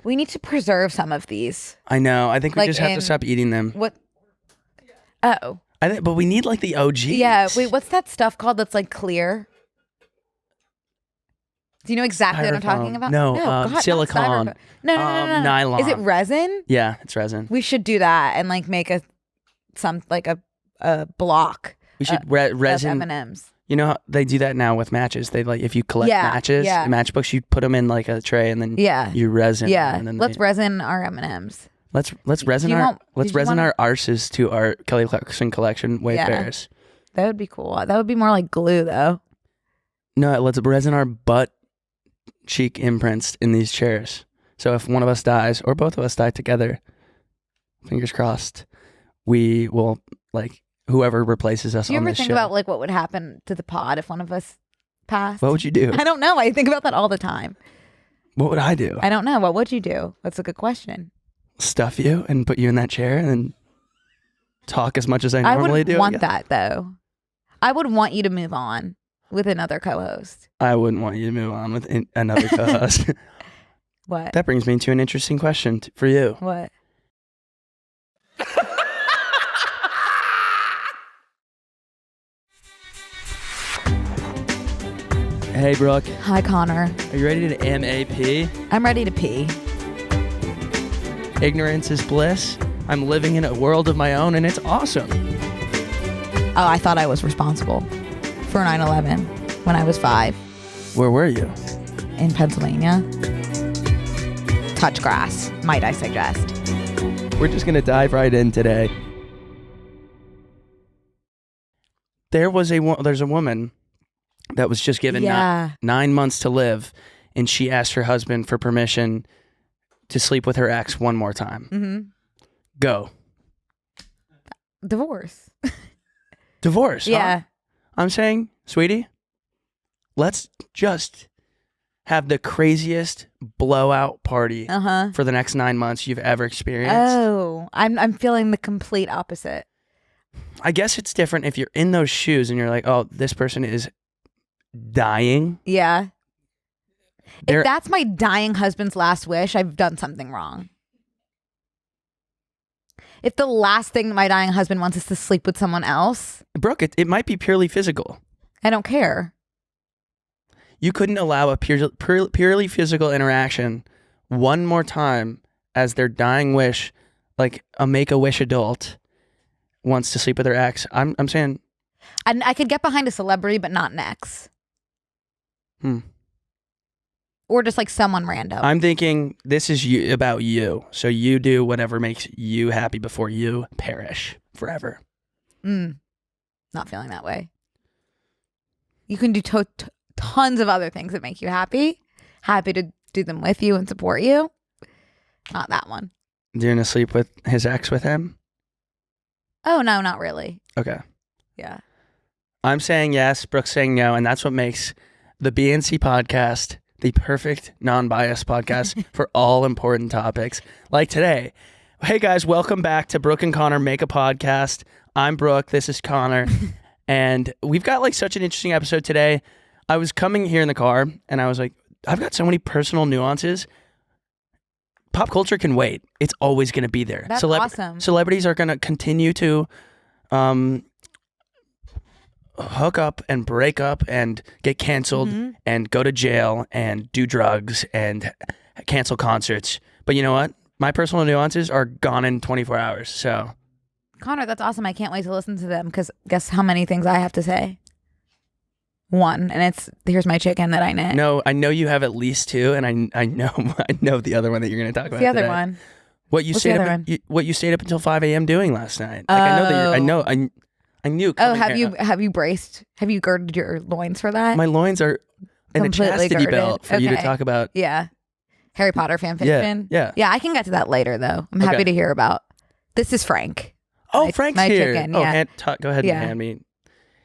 We need to preserve some of these. I know. I think we just have to stop eating them. What? Oh. But we need like the OGs. Yeah. Wait, what's that stuff called that's like clear? Do you know exactly what I'm talking about? No, God, silicone. No. Nylon. Is it resin? Yeah, it's resin. We should do that and like make a block. We should resin. M&Ms. You know how they do that now with matches? They like if you collect matches, matchbooks, you put them in like a tray and then you resin. Yeah, and then let's resin our M&Ms. Let's resin our arses to our Kelly Clarkson collection Wayfarers. That would be cool. That would be more like glue though. No, let's resin our butt cheek imprints in these chairs. So if one of us dies or both of us die together, fingers crossed, we will like whoever replaces us on this show. Do you ever think about like what would happen to the pod if one of us passed? What would you do? I don't know. I think about that all the time. What would I do? I don't know. What would you do? That's a good question. Stuff you and put you in that chair and talk as much as I normally do. I would want that though. I would want you to move on with another co-host. I wouldn't want you to move on with another co-host. What? That brings me to an interesting question for you. What? Hey, Brooke. Hi, Connor. Are you ready to MAP? I'm ready to pee. Ignorance is bliss. I'm living in a world of my own, and it's awesome. Oh, I thought I was responsible for 9/11 when I was 5. Where were you? In Pennsylvania. Touch grass, might I suggest. We're just going to dive right in today. There's a woman that was just given 9 months to live, and she asked her husband for permission to sleep with her ex one more time. Mm-hmm. Go. Divorce. Divorce, yeah. Huh? I'm saying, sweetie, let's just have the craziest blowout party for the next 9 months you've ever experienced. Oh, I'm feeling the complete opposite. I guess it's different if you're in those shoes and you're like, oh, this person is dying. Yeah. If that's my dying husband's last wish, I've done something wrong. If the last thing my dying husband wants is to sleep with someone else. Brooke, it might be purely physical. I don't care. You couldn't allow a purely physical interaction one more time as their dying wish, like a Make-A-Wish adult wants to sleep with their ex. I'm saying... I could get behind a celebrity, but not an ex. Or just like someone random. I'm thinking this is about you. So you do whatever makes you happy before you perish forever. Not feeling that way. You can do tons of other things that make you happy. Happy to do them with you and support you. Not that one. You're going to sleep with his ex with him? Oh, no, not really. Okay. Yeah. I'm saying yes, Brooke's saying no, and that's what makes the BNC podcast the perfect non-biased podcast for all important topics like today. Hey guys, welcome back to Brooke and Connor Make a Podcast. I'm Brooke, this is Connor, and we've got like such an interesting episode today. I was coming here in the car and I was like, I've got so many personal nuances. Pop culture can wait. It's always going to be there. That's awesome. Celebrities are going to continue to hook up and break up and get canceled and go to jail and do drugs and cancel concerts. But you know what? My personal nuances are gone in 24 hours. So, Connor, that's awesome. I can't wait to listen to them because guess how many things I have to say? One, and it's here's my chicken that I knit. No, I know you have at least two, and I know the other one that you're going to talk about. The other today. one. What you stayed up? What you stayed up until 5 a.m. doing last night? Like I know that I knew. Have you braced? Have you girded your loins for that? My loins are in a chastity girded. belt for you to talk about. Yeah, Harry Potter fanfiction. Yeah. I can get to that later though. I'm happy to hear about. This is Frank. Oh, Frank's my here. Chicken, oh, yeah. Go ahead and hand me.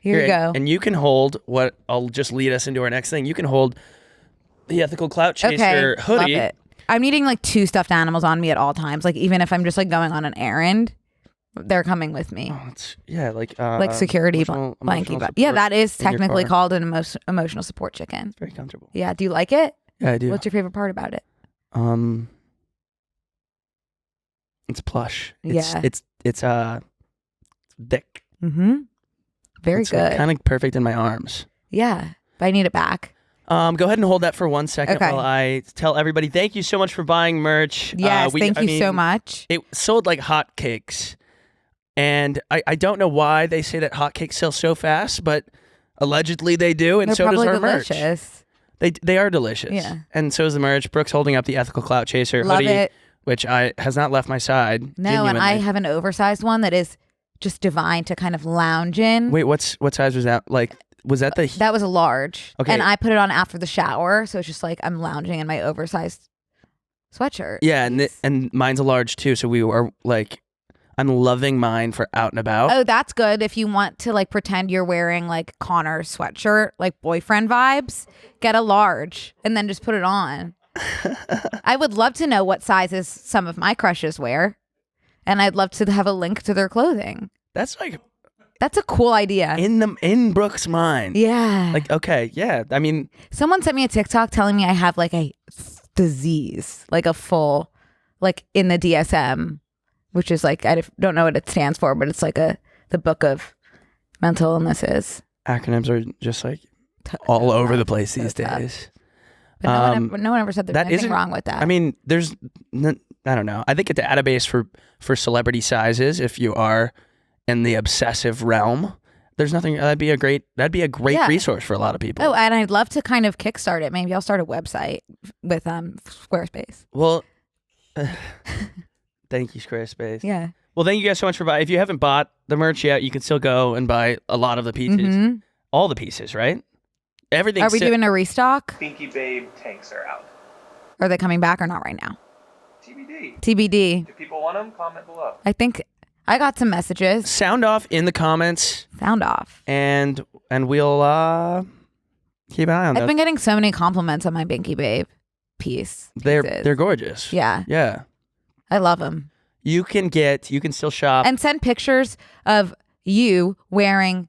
Here you go. And you can hold what I'll just lead us into our next thing. You can hold the Ethical Clout Chaser hoodie. Love it. I'm needing like 2 stuffed animals on me at all times. Like even if I'm just like going on an errand, they're coming with me. Oh, it's like security blankie. Yeah, that is technically called an emotional support chicken. It's very comfortable. Yeah. Do you like it? Yeah, I do. What's your favorite part about it? It's plush. Yeah. It's thick. Mm-hmm. Very It's good. Kind of perfect in my arms. Yeah, but I need it back. Go ahead and hold that for 1 second Okay. while I tell everybody thank you so much for buying merch. Yes, thank you so much. It sold like hotcakes. And I don't know why they say that hotcakes sell so fast, but allegedly they do, and They're so does probably our delicious. merch. They are delicious. Yeah. And so is the merch. Brooke's holding up the Ethical Clout Chaser Love hoodie, it. which has not left my side. No, and genuinely. I have an oversized one that is just divine to kind of lounge in. Wait, what size was that? Like, was that the... That was a large. Okay. And I put it on after the shower, so it's just like I'm lounging in my oversized sweatshirt. Yeah, and mine's a large too, so we are like... I'm loving mine for out and about. Oh, that's good. If you want to like pretend you're wearing like Connor's sweatshirt, like boyfriend vibes, get a large and then just put it on. I would love to know what sizes some of my crushes wear. And I'd love to have a link to their clothing. That's like That's a cool idea. in Brooke's mind. Yeah. Like, okay, yeah. I mean, someone sent me a TikTok telling me I have like a disease, like a full, like in the DSM, which is like, I don't know what it stands for, but it's like the book of mental illnesses. acronyms are just like all over the place these days. But no one ever said there's that anything isn't- wrong with that. I mean, I don't know. I think a database for celebrity sizes, if you are in the obsessive realm, there's nothing. That'd be a great Yeah. resource for a lot of people. oh, and I'd love to kind of kickstart it. Maybe I'll start a website with Squarespace. Well, thank you, Squarespace. Yeah. Well, thank you guys so much for buying. If you haven't bought the merch yet, you can still go and buy a lot of the pieces. Mhm. All the pieces, right? Everything. Are we doing a restock? Pinky Babe tanks are out. Are they coming back or not right now? TBD. TBD. If people want them, comment below. I think I got some messages. Sound off in the comments, Sound off. and we'll keep an eye on I've that. been getting so many compliments on my Binky Babe pieces. They're gorgeous. Yeah, Yeah. I love them. You can still shop. And send pictures of you wearing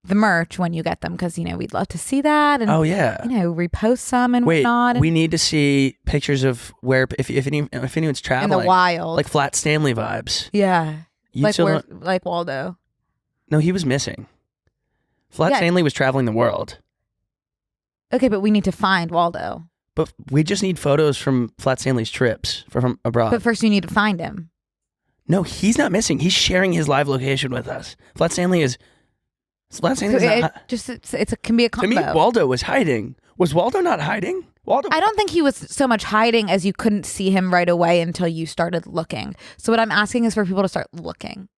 the merch when you get them, because we'd love to see that, and Oh yeah. repost some and Wait, whatnot. we need to see pictures of where if anyone's in traveling, the wild, like Flat Stanley vibes. yeah, You like still where, don't- like Waldo. No, he was missing. Flat Yeah. Stanley was traveling the world, Okay, but we need to find Waldo. but we just need photos from Flat Stanley's trips from abroad. But first, you need to find him. No, he's not missing. He's sharing his live location with us. Flat Stanley's So not. it can be a To me, combo. Waldo was hiding. Was Waldo not hiding? Waldo. I don't think he was so much hiding as you couldn't see him right away until you started looking. So what I'm asking is for people to start looking.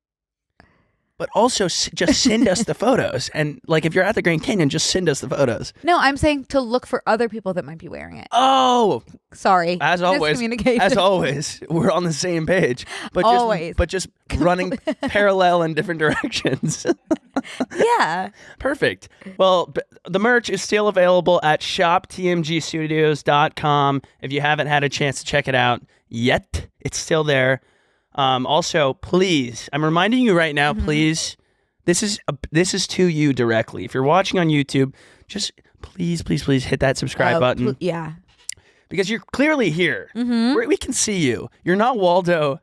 But also, just send us the photos. And like, if you're at the Grand Canyon, just send us the photos. No, I'm saying to look for other people that might be wearing it. Oh, Sorry. as always, Miscommunication. we're on the same page. But Always. just running parallel in different directions. Yeah. Perfect. Well, the merch is still available at shoptmgstudios.com. If you haven't had a chance to check it out yet, it's still there. Also, please, I'm reminding you right now, please, this is to you directly. If you're watching on YouTube, just please hit that subscribe button. Yeah. Because you're clearly here. Mm-hmm. We can see you. You're not Waldo.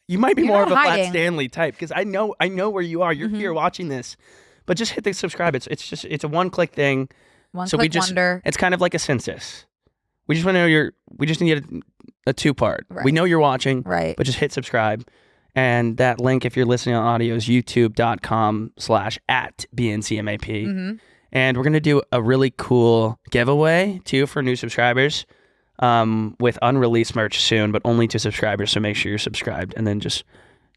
You might be You're more of not a Flat hiding. Stanley type, because I know where you are. You're here watching this. But just hit the subscribe. It's a one-click thing. One So click wonder. it's kind of like a census. We just want to know we just need a two-part. Right. We know you're watching, Right. but just hit subscribe. And that link, if you're listening on audio, is youtube.com/@BNCMAP. Mm-hmm. And we're going to do a really cool giveaway, too, for new subscribers with unreleased merch soon, but only to subscribers. So make sure you're subscribed and then just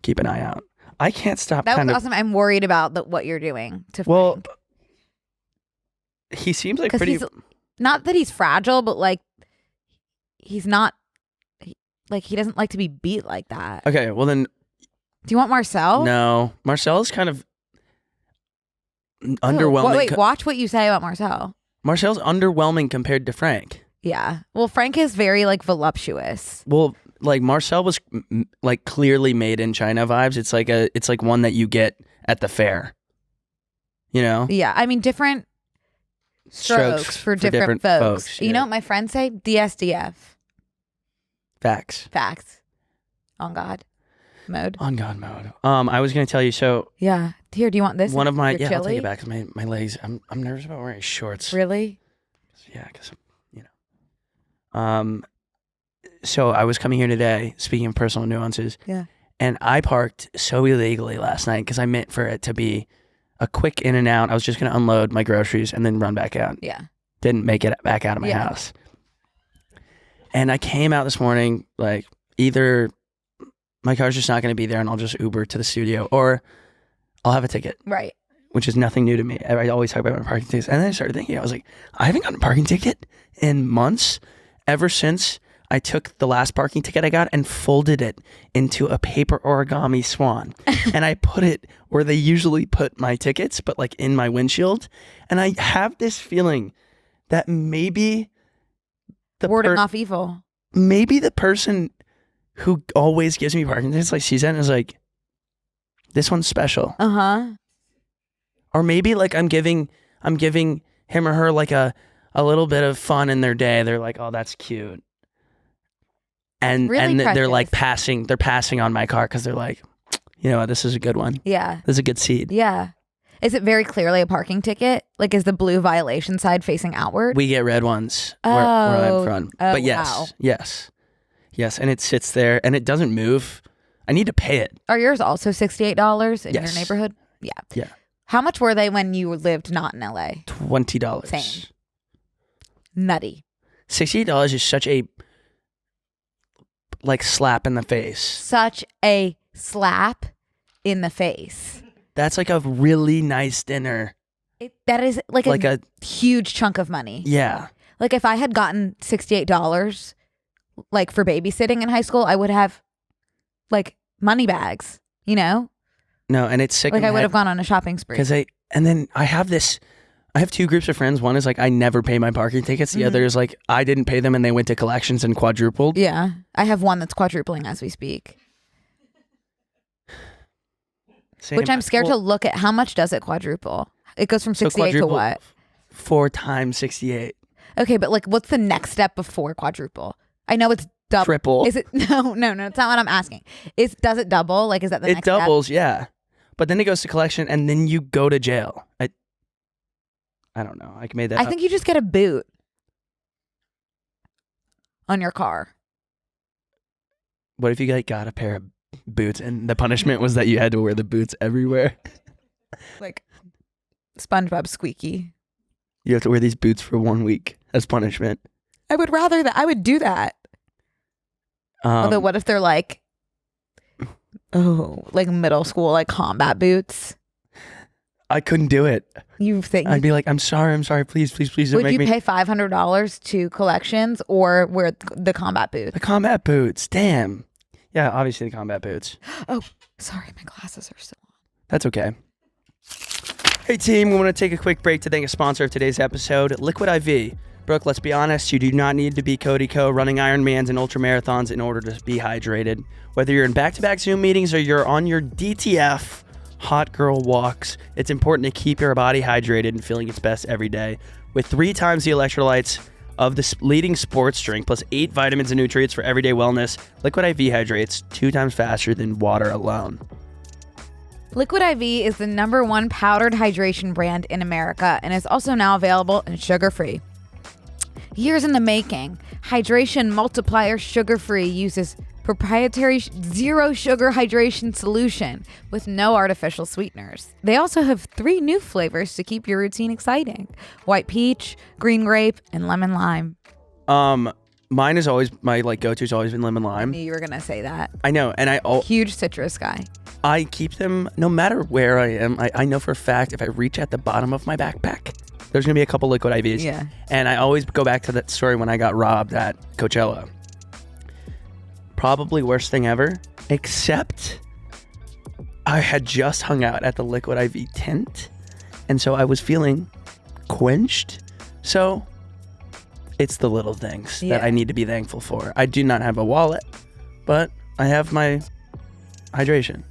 keep an eye out. I can't stop That kind was of... awesome. I'm worried about what you're doing to Well, Frank. he seems like 'Cause pretty... he's not that he's fragile, but like he's not he doesn't like to be beat like that. Okay, well then... Do you want Marcel? No. Marcel is kind of underwhelming. Wait, watch what you say about Marcel. Marcel's underwhelming compared to Frank. Yeah. Well, Frank is very like voluptuous. Well, like Marcel was like clearly made in China vibes. It's like one that you get at the fair. You know? Yeah. I mean, different strokes for different folks. You yeah. know what my friends say? DSDF. Facts. Facts. On God mode. On God mode. I was gonna tell you. So Yeah. Here, do you want this? one of my Your I'll take chili? it back. 'Cause my legs. I'm nervous about wearing shorts. Really? Yeah, because So I was coming here today. Speaking of personal nuances. Yeah. And I parked so illegally last night because I meant for it to be a quick in and out. I was just gonna unload my groceries and then run back out. Yeah. Didn't make it back out of my house. And I came out this morning, like, either my car's just not going to be there and I'll just Uber to the studio, or I'll have a ticket, Right. which is nothing new to me. I always talk about my parking tickets. And then I started thinking, I was like, I haven't gotten a parking ticket in months, ever since I took the last parking ticket I got and folded it into a paper origami swan. And I put it where they usually put my tickets, but like in my windshield. And I have this feeling that maybe Warding off evil. maybe the person who always gives me parking tickets like sees that and is like, this one's special. Or maybe like I'm giving him or her like a little bit of fun in their day. They're like, oh, that's cute. And Really they're like precious. they're passing on my car because they're like, you know what, this is a good one. Yeah. This is a good seat. Yeah. Is it very clearly a parking ticket? Like, is the blue violation side facing outward? We get red ones where I'm from. Oh, But wow. yes. And it sits there and it doesn't move. I need to pay it. Are yours also $68 in your Yes. neighborhood? Yeah. Yeah. How much were they when you lived not in LA? $20. Same. Nutty. $68 is such a like slap in the face. Such a slap in the face. That's like a really nice dinner. That is like Like a huge chunk of money. Yeah. Like if I had gotten $68 like for babysitting in high school, I would have like money bags, you know? No, and it's sick. Like I would have gone on a shopping spree. Because I have two groups of friends. One is like, I never pay my parking tickets. The other is like, I didn't pay them and they went to collections and quadrupled. Yeah. I have one that's quadrupling as we speak. Same. Which I'm scared to look at. How much does it quadruple? It goes from 68 to what? 4 times 68. Okay, but like what's the next step before quadruple? I know it's double. Triple. Is it? No, it's not what I'm asking. Does it double? Like is that the next step? It doubles, yeah. But then it goes to collection and then you go to jail. I don't know. I made that I up. think you just get a boot on your car. What if you like got a pair of boots and the punishment was that you had to wear the boots everywhere? Like SpongeBob squeaky. You have to wear these boots for 1 week as punishment. I would rather that. I would do that. Although what if they're like, like middle school, like combat boots? I couldn't do it. You think I'd be like, I'm sorry, please don't would make you me pay $500 to collections or wear the combat boots? the combat boots. Damn. Yeah, obviously the combat boots. Oh, sorry, my glasses are still on. That's okay. Hey team, we want to take a quick break to thank a sponsor of today's episode, Liquid IV. Brooke, let's be honest, you do not need to be Cody Co running Ironmans and ultramarathons in order to be hydrated. Whether you're in back-to-back Zoom meetings or you're on your DTF hot girl walks, it's important to keep your body hydrated and feeling its best every day. With 3 times the electrolytes of the leading sports drink, plus 8 vitamins and nutrients for everyday wellness, Liquid IV hydrates 2 times faster than water alone. Liquid IV is the #1 powdered hydration brand in America and is also now available and sugar-free. Years in the making, Hydration Multiplier Sugar-Free uses proprietary zero sugar hydration solution with no artificial sweeteners. They also have 3 new flavors to keep your routine exciting: white peach, green grape, and lemon lime. Mine is always, my like go-to's always been lemon I lime. knew you were gonna say that. I know, and Huge citrus guy. I keep them no matter where I am. I know for a fact if I reach at the bottom of my backpack, there's going to be a couple Liquid IVs. Yeah. And I always go back to that story when I got robbed at Coachella. Probably worst thing ever, except I had just hung out at the Liquid IV tent. And so I was feeling quenched. So it's the little things that I need to be thankful for. I do not have a wallet, but I have my hydration.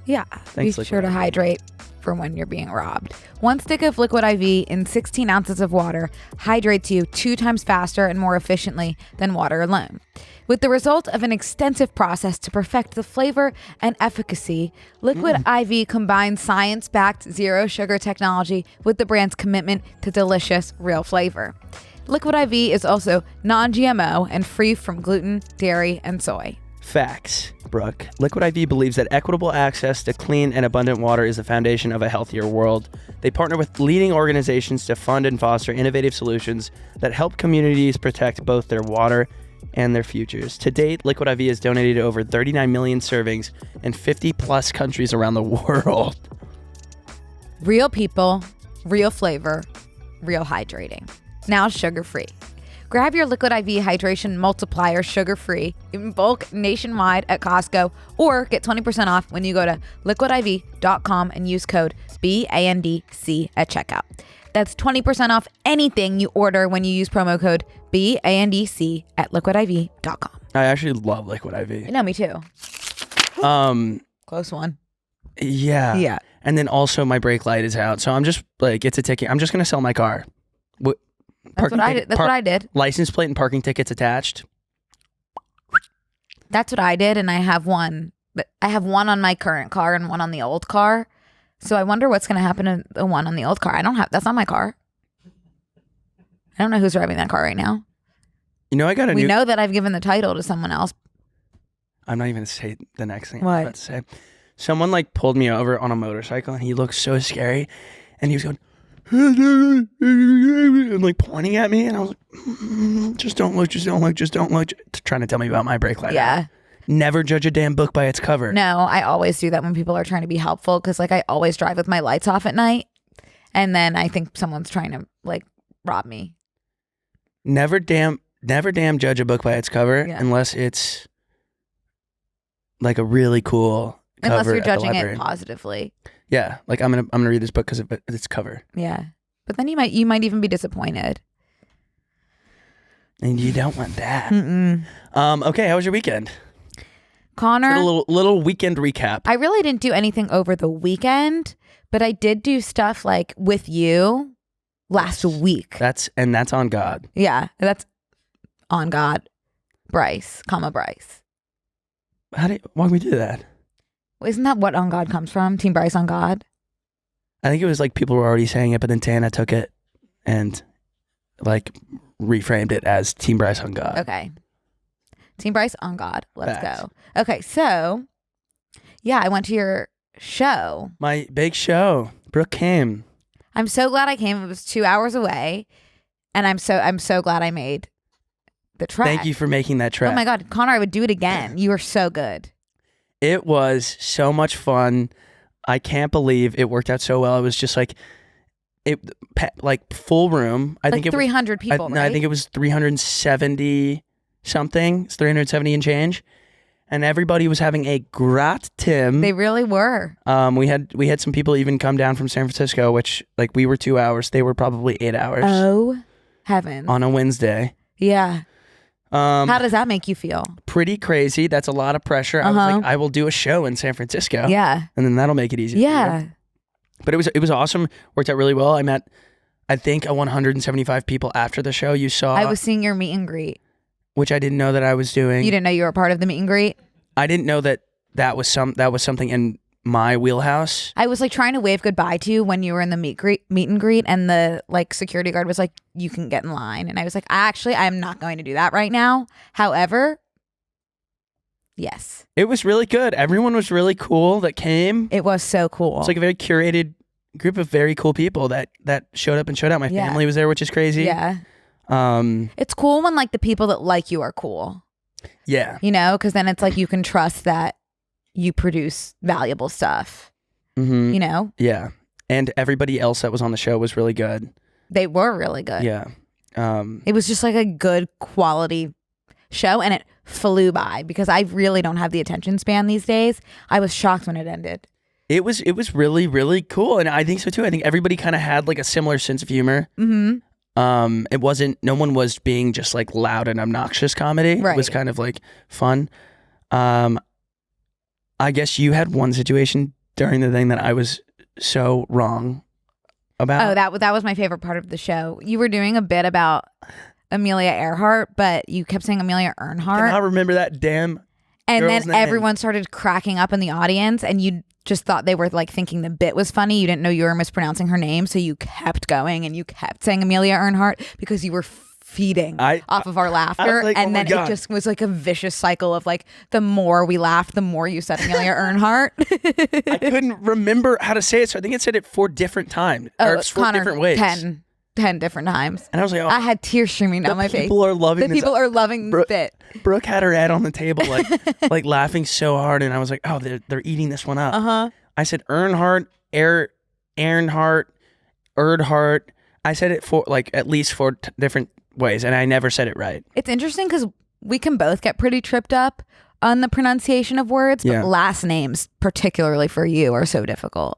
Yeah, Thanks, be Liquid sure to IV. hydrate for when you're being robbed. 1 stick of Liquid IV in 16 ounces of water hydrates you 2 times faster and more efficiently than water alone. With the result of an extensive process to perfect the flavor and efficacy, Liquid IV combines science-backed zero sugar technology with the brand's commitment to delicious, real flavor. Liquid IV is also non-GMO and free from gluten, dairy, and soy. Facts, Brooke. Liquid IV believes that equitable access to clean and abundant water is the foundation of a healthier world. They partner with leading organizations to fund and foster innovative solutions that help communities protect both their water and their futures. To date, Liquid IV has donated over 39 million servings in 50 plus countries around the world. Real people, real flavor, real hydrating. Now sugar-free. Grab your Liquid IV Hydration Multiplier sugar-free in bulk nationwide at Costco, or get 20% off when you go to liquidiv.com and use code BANDC at checkout. That's 20% off anything you order when you use promo code BANDC at liquidiv.com. I actually love Liquid IV. No, me too. Close one. Yeah. Yeah. And then also my brake light is out. So I'm just like, it's a ticket. I'm just going to sell my car. That's what I did. That's what I did. License plate and parking tickets attached. That's what I did. And I have one. But I have one on my current car and one on the old car. So I wonder what's going to happen to the one on the old car. That's not my car. I don't know who's driving that car right now. You know, We know that I've given the title to someone else. I'm not even going to say the next thing What? I'm about to say. Someone like pulled me over on a motorcycle and he looked so scary. And he was going, and like pointing at me. And I was like, just don't look, just don't look, just don't look. Trying to tell me about my brake light. Yeah. Never judge a damn book by its cover. No, I always do that when people are trying to be helpful, because like I always drive with my lights off at night, and then I think someone's trying to like rob me. Never damn judge a book by its cover unless it's like a really cool cover. Unless you're at the judging library. it positively. Yeah, like I'm gonna read this book because of its cover. Yeah, but then you might even be disappointed. And you don't want that. Mm-mm. Okay, how was your weekend? Connor, a little weekend recap. I really didn't do anything over the weekend, but I did do stuff like with you last week. That's on God. Yeah, that's on God. Bryce. Why we do that? Isn't that what on God comes from? Team Bryce on God? I think it was like people were already saying it, but then Tana took it and like reframed it as Team Bryce on God. Okay. Team Bryce on God. Let's Facts. go. Okay, so yeah, I went to your show. My big show. Brooke came. I'm so glad I came. It was 2 hours away, and I'm so glad I made the trek. Thank you for making that trek. Oh my God, Connor, I would do it again. You were so good. It was so much fun. I can't believe it worked out so well. It was just like full room. I Like think it 300 was, people, right? I think it was 370 something. It's 370 and change. And everybody was having a grat tim. They really were. We had some people even come down from San Francisco, which like we were 2 hours. They were probably 8 hours. Oh, heaven. On a Wednesday. Yeah. How does that make you feel? Pretty crazy. That's a lot of pressure. I was like, I will do a show in San Francisco. Yeah. And then that'll make it easier. Yeah. But it was awesome. Worked out really well. I met, I think, 175 people after the show. You saw. I was seeing your meet and greet. Which I didn't know that I was doing. You didn't know you were a part of the meet and greet? I didn't know that was something in my wheelhouse. I was like trying to wave goodbye to you when you were in the meet and greet, and the like security guard was like, you can get in line. And I was like, I'm not going to do that right now. However, yes. It was really good. Everyone was really cool that came. It was so cool. It's like a very curated group of very cool people that showed up and showed out. My family was there, which is crazy. Yeah. It's cool when like the people that like you are cool. Yeah. You know, because then it's like you can trust that you produce valuable stuff. Mm-hmm. You know? Yeah. And everybody else that was on the show was really good. They were really good. Yeah. It was just like a good quality show, and it flew by because I really don't have the attention span these days. I was shocked when it ended. It was really, really cool. And I think so too. I think everybody kind of had like a similar sense of humor. Mm-hmm. It wasn't, no one was being just like loud and obnoxious comedy. Right. It was kind of like fun. I guess you had one situation during the thing that I was so wrong about. Oh, that was my favorite part of the show. You were doing a bit about Amelia Earhart, but you kept saying Amelia I Earnhardt. remember that damn. And girl's then name. everyone started cracking up in the audience, and you just thought they were like thinking the bit was funny. You didn't know you were mispronouncing her name, so you kept going and you kept saying Amelia Earhart because you were feeding off of our laughter. like, and oh my then God. it just was like a vicious cycle of like the more we laughed, the more you said Amelia Earhart. I couldn't remember how to say it, so I think it said it 4 different times. Or it's 4 Connor, different ways. 10 different times. And I was like, oh, I had tears streaming down my face. people are loving The this. people are loving this bit. Brooke had her head on the table, like laughing so hard, and I was like, oh, they're eating this one up. Uh-huh. I said Earnhardt, Earnhardt, Erdhart. I said it for like at least 4 different ways, and I never said it right. It's interesting because we can both get pretty tripped up on the pronunciation of words, but Yeah. last names, particularly for you, are so difficult.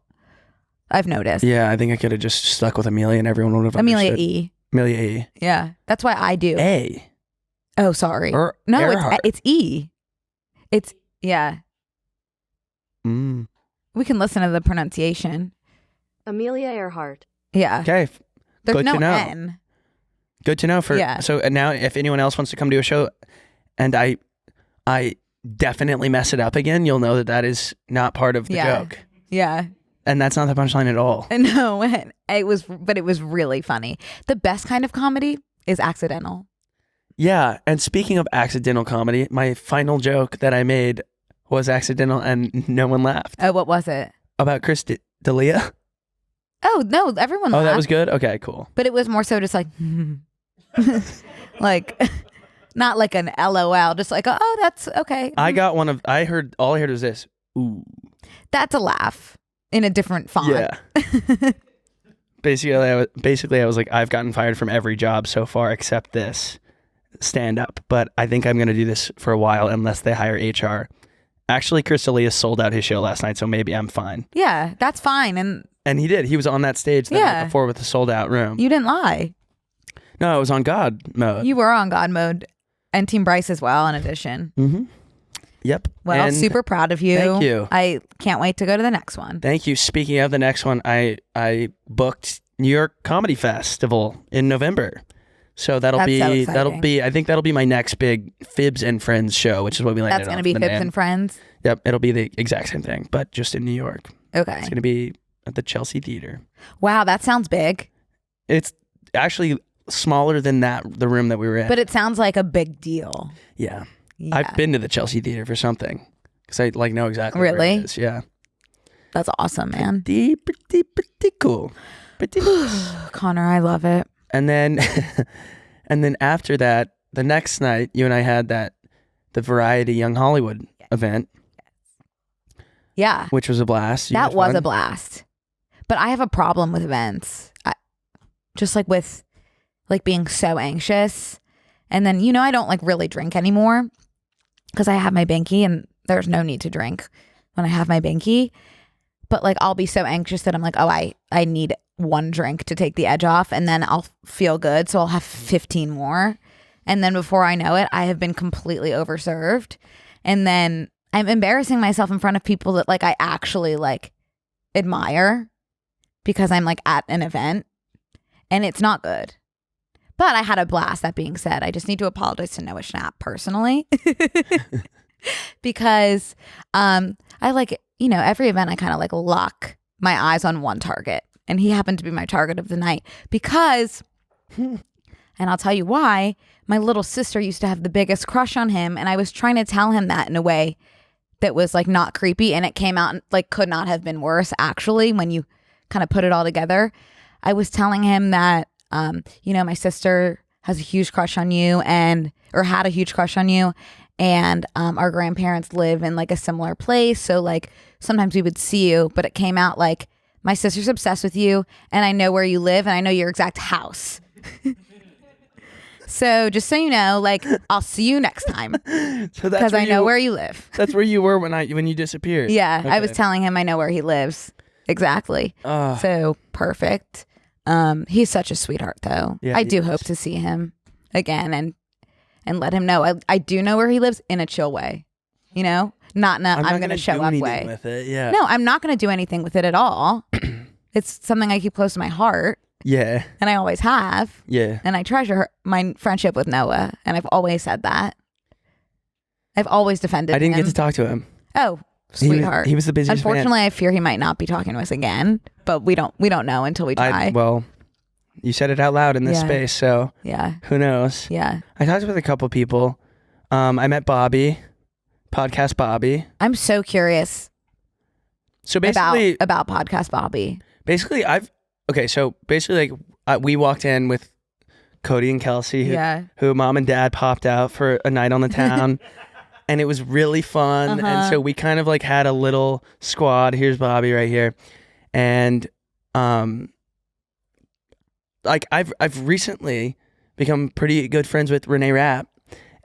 I've noticed. Yeah, I think I could have just stuck with Amelia, and everyone would have Amelia understood. E. Amelia E. Yeah, that's why I do. A. Oh, sorry. No, Earhart. it's E. It's, yeah. Mm. We can listen to the pronunciation. Amelia Earhart. Yeah. Okay, There's good no to know. N. good to know. Yeah. So now, if anyone else wants to come to a show, and I definitely mess it up again, you'll know that is not part of the joke, Yeah. and that's not the punchline at all. No, it was really funny. The best kind of comedy is accidental. Yeah, and speaking of accidental comedy, my final joke that I made was accidental, and no one laughed. Oh, what was it? About Chris D'Elia. Oh, no, everyone laughed. Oh, that was good? Okay, cool. But it was more so just like, like, not like an LOL, just like, oh, that's okay. I got all I heard was this. Ooh. That's a laugh in a different font. Yeah. Basically, I was like, I've gotten fired from every job so far except this stand up, but I think I'm going to do this for a while unless they hire HR. Actually, Chris D'Elia sold out his show last night, so maybe I'm fine. Yeah, that's fine. And he did. He was on that stage the night before with a sold out room. you didn't lie. No, it was on God mode. You were on God mode, and Team Bryce as well, in addition. Mm-hmm. Yep. Well, And super proud of you. Thank you. I can't wait to go to the next one. Thank you. Speaking of the next one, I booked New York Comedy Festival in November. So that'll That's so be exciting. I think that'll be my next big Fibs and Friends show, which is what we landed on. That's going to be the Fibs name. and Friends. Yep, it'll be the exact same thing, but just in New York. Okay. It's going to be at the Chelsea Theater. Wow, that sounds big. It's actually smaller than the room that we were in. But it sounds like a big deal. Yeah. Yeah. I've been to the Chelsea Theater for something because I know exactly where Really? it is. Yeah. That's awesome, man. Pretty cool. Pretty nice. Connor, I love it. And then and then after that, the next night, you and I had the Variety Young Hollywood event, Yeah. which was a blast. You That had was fun. a blast. But I have a problem with events. Just like with like being so anxious. And then, I don't like really drink anymore because I have my binky and there's no need to drink when I have my binky. But like I'll be so anxious that I'm like, oh, I need one drink to take the edge off and then I'll feel good. So I'll have 15 more. And then before I know it, I have been completely overserved. And then I'm embarrassing myself in front of people that like I actually like admire because I'm like at an event and it's not good. But I had a blast. That being said, I just need to apologize to Noah Schnapp personally because I like, every event I kind of like lock my eyes on one target. And he happened to be my target of the night because, and I'll tell you why, my little sister used to have the biggest crush on him. And I was trying to tell him that in a way that was like not creepy. And it came out and like could not have been worse, actually, when you kind of put it all together. I was telling him that, my sister has a huge crush on you or had a huge crush on you. And our grandparents live in like a similar place. So like sometimes we would see you, but it came out like my sister's obsessed with you and I know where you live and I know your exact house. So just so you know, like I'll see you next time So because I know where you live. That's where you were when you disappeared. Yeah, I Okay. was telling him I know where he lives. Exactly. So perfect. He's such a sweetheart though. Yeah, I he do is. hope to see him again and let him know. I do know where he lives in a chill way. Not I'm not going gonna to show do up anything way. with it. Yeah. No, I'm not going to do anything with it at all. It's something I keep close to my heart. Yeah. and I always have. Yeah. And I treasure my friendship with Noah, and I've always said that. I've always defended I didn't him. get to talk to him. Oh, sweetheart. He was the busiest man. Unfortunately, I fear he might not be talking to us again, but we don't know until we try. Well, you said it out loud in this Yeah. space, so Yeah. who knows? Yeah. I talked with a couple people. I met Bobbi, podcast Bobbi. I'm so curious So basically, about podcast Bobbi. We walked in with Cody and Kelsey, who mom and dad popped out for a night on the town. And it was really fun. And so we kind of like had a little squad. Here's Bobbi right here. And like I've recently become pretty good friends with Renee Rapp.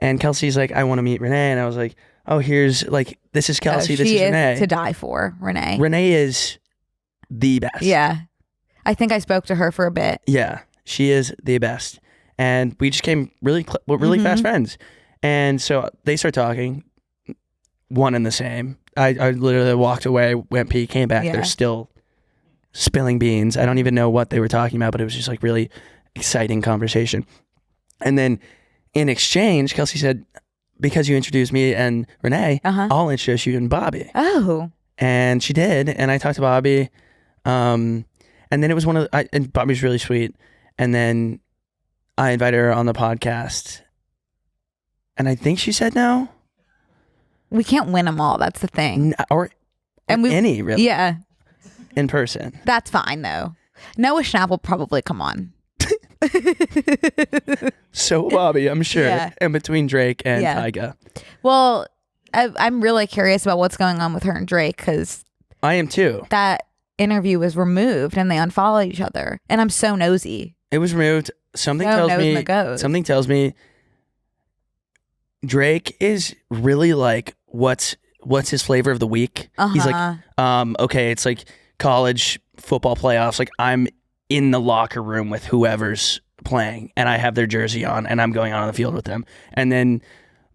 And Kelsey's like, I want to meet Renee. And I was like, oh, here's like, this is Kelsey, this is Renee. To die for, Renee. Renee is the best. Yeah. I think I spoke to her for a bit. Yeah, she is the best. And we just came really fast friends. And so they start talking, one and the same. I literally walked away, went pee, came back. They're still spilling beans. I don't even know what they were talking about, but it was just like really exciting conversation. And then in exchange, Kelsey said, because you introduced me and Renee, I'll introduce you and Bobbi. Oh. And she did. And I talked to Bobbi. And then it was and Bobbi's really sweet. And then I invited her on the podcast. And I think she said no. We can't win them all. That's the thing. Any, really. Yeah. In person. That's fine, though. Noah Schnapp will probably come on. So Bobbi, I'm sure. Yeah. In between Drake and Tyga. Well, I'm really curious about what's going on with her and Drake, because I am too. that interview was removed and they unfollowed each other. And I'm so nosy. It was removed. Something tells me Drake is really like, what's his flavor of the week? He's like, okay, it's like college football playoffs. Like I'm in the locker room with whoever's playing and I have their jersey on and I'm going out on the field with them. And then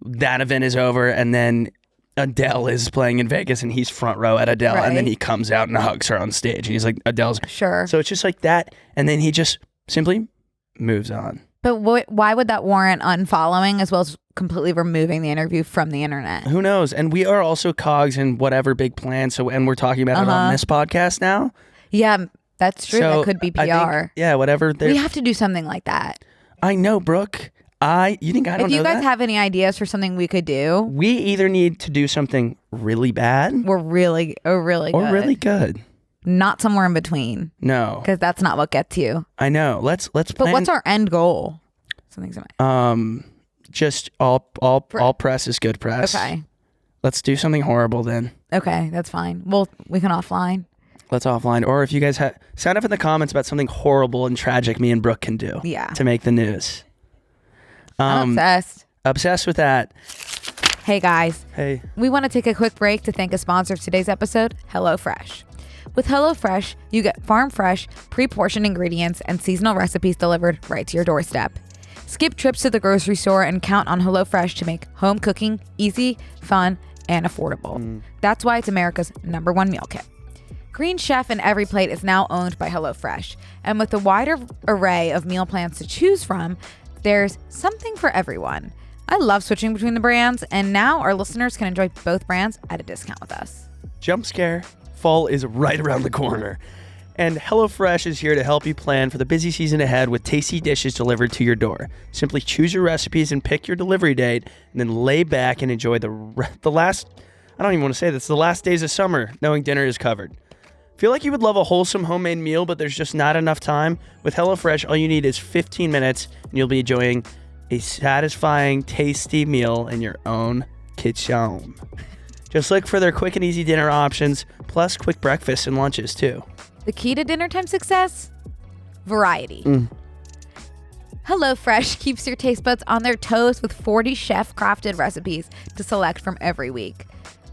that event is over and then Adele is playing in Vegas and he's front row at Adele. Right. And then he comes out and hugs her on stage and he's like, Adele's. Sure. So it's just like that. And then he just simply moves on. But why would that warrant unfollowing as well as completely removing the interview from the internet? Who knows? And we are also cogs in whatever big plan. So, and we're talking about it on this podcast now. Yeah, that's true. So that could be PR. I think, whatever. We have to do something like that. I know, Brooke. You think I don't know If you guys that? have any ideas for something we could do, We either need to do something really bad we're really or really good. Not somewhere in between, No. because that's not what gets you. I know. Let's plan. But what's our end goal? Something's in my just all press is good press. Okay. Let's do something horrible then. Okay, that's fine. Well, we can offline. Let's offline. Or if you guys sound up in the comments about something horrible and tragic me and Brooke can do. Yeah. To make the news. I'm obsessed. Obsessed with that. Hey guys. Hey. We want to take a quick break to thank a sponsor of today's episode, HelloFresh. With HelloFresh, you get farm fresh, pre-portioned ingredients and seasonal recipes delivered right to your doorstep. Skip trips to the grocery store and count on HelloFresh to make home cooking easy, fun, and affordable. That's why it's America's #1 meal kit. Green Chef in every plate is now owned by HelloFresh, and with a wider array of meal plans to choose from, there's something for everyone. I love switching between the brands, and now our listeners can enjoy both brands at a discount with us. Jump scare. Fall is right around the corner. And HelloFresh is here to help you plan for the busy season ahead with tasty dishes delivered to your door. Simply choose your recipes and pick your delivery date, and then lay back and enjoy the last, I don't even want to say this, the last days of summer, knowing dinner is covered. Feel like you would love a wholesome homemade meal, but there's just not enough time? With HelloFresh, all you need is 15 minutes, and you'll be enjoying a satisfying, tasty meal in your own kitchen. Just look for their quick and easy dinner options, plus quick breakfasts and lunches too. The key to dinner time success? Variety. HelloFresh keeps your taste buds on their toes with 40 chef-crafted recipes to select from every week.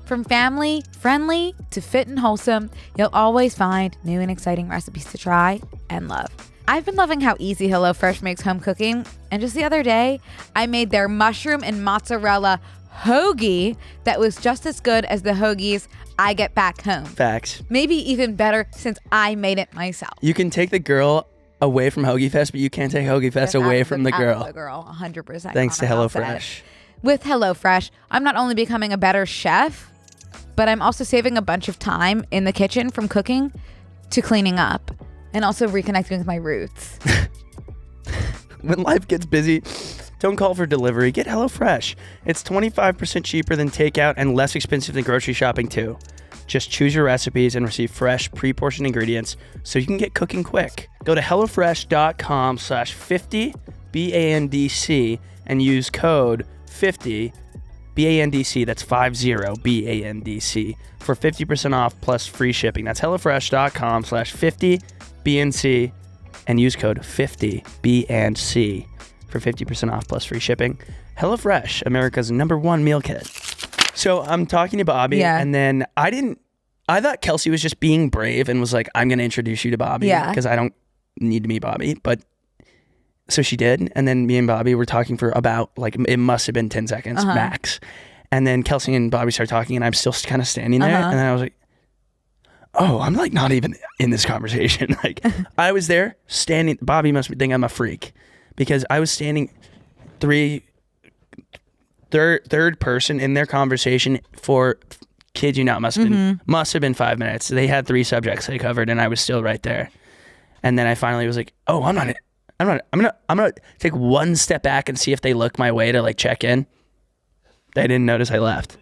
From family, friendly, to fit and wholesome, you'll always find new and exciting recipes to try and love. I've been loving how easy HelloFresh makes home cooking, and just the other day, I made their mushroom and mozzarella hoagie that was just as good as the hoagies I get back home. Facts. Maybe even better since I made it myself. You can take the girl away from Hoagie Fest, but you can't take Hoagie Fest away from the girl. The girl, 100%. Thanks to Connor, well said. HelloFresh. With HelloFresh, I'm not only becoming a better chef, but I'm also saving a bunch of time in the kitchen from cooking to cleaning up and also reconnecting with my roots. When life gets busy, don't call for delivery. Get HelloFresh. It's 25% cheaper than takeout and less expensive than grocery shopping too. Just choose your recipes and receive fresh, pre-portioned ingredients so you can get cooking quick. Go to HelloFresh.com/50 BANDC and use code 50 BANDC. That's 50 BANDC for 50% off plus free shipping. That's HelloFresh.com/50 BNC and use code 50 BNC for 50% off plus free shipping. HelloFresh, America's #1 meal kit. So I'm talking to Bobbi, and then I thought Kelsey was just being brave and was like, I'm going to introduce you to Bobbi because I don't need to meet Bobbi. But so she did. And then me and Bobbi were talking for about, like, it must have been 10 seconds max. And then Kelsey and Bobbi started talking and I'm still kind of standing there. And then I was like, oh, I'm like not even in this conversation. Like I was there standing. Bobbi must think I'm a freak because I was standing third person in their conversation for, kid you not, must have been 5 minutes. They had 3 subjects they covered and I was still right there. And then I finally was like, oh, I'm gonna take one step back and see if they look my way to like check in. They didn't notice I left.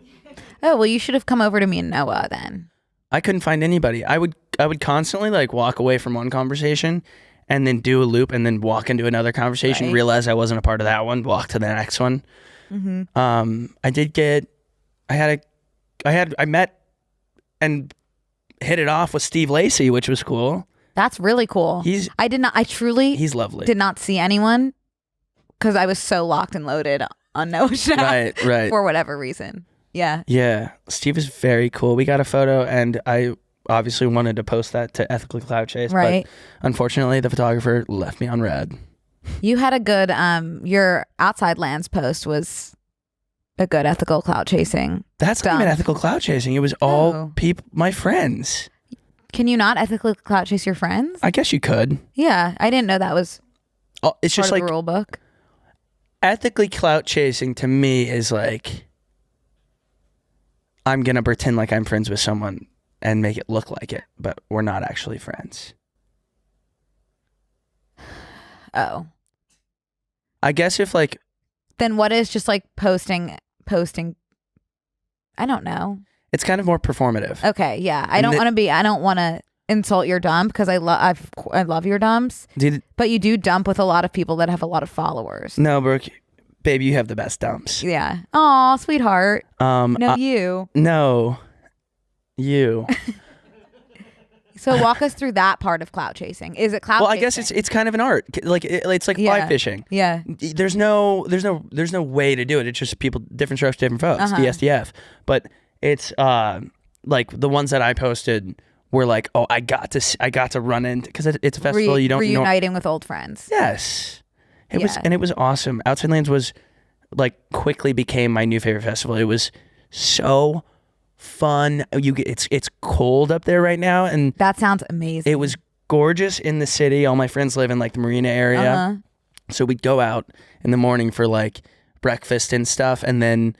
Oh, well, you should have come over to me and Noah then. I couldn't find anybody. I would constantly like walk away from one conversation and then do a loop and then walk into another conversation, realize I wasn't a part of that one, walk to the next one. I met and hit it off with Steve Lacy, which was cool. That's really cool. He's lovely. Did not see anyone because I was so locked and loaded on Noah's show. Right. For whatever reason. Yeah. Yeah. Steve is very cool. We got a photo and I obviously wanted to post that to Ethically Clout Chase. But unfortunately, the photographer left me on red. You had a good, your Outside Lands post was a good ethical clout chasing. That's not even ethical clout chasing. It was all people, my friends. Can you not ethically clout chase your friends? I guess you could. Yeah. I didn't know that was it's just part like of the rule book. Ethically clout chasing to me is like, I'm going to pretend like I'm friends with someone and make it look like it, but we're not actually friends. Oh. I guess if like... Then what is just like posting? I don't know. It's kind of more performative. Okay, yeah. I don't want to insult your dump because I love your dumps. But you do dump with a lot of people that have a lot of followers. No, Brooke. Baby, you have the best dumps. Yeah. Aw, sweetheart. You. No. You. So walk us through that part of clout chasing. Is it clout chasing? Well, I guess it's kind of an art. Like it's like fly fishing. Yeah. There's no way to do it. It's just people, different strokes, different folks. The SDF. But it's like the ones that I posted were like, oh, I got to run into, because it's a festival you don't reuniting with old friends. Yes. It was awesome. Outside Lands was like quickly became my new favorite festival. It was so fun. It's cold up there right now, and that sounds amazing. It was gorgeous in the city. All my friends live in like the marina area, so we'd go out in the morning for like breakfast and stuff, and then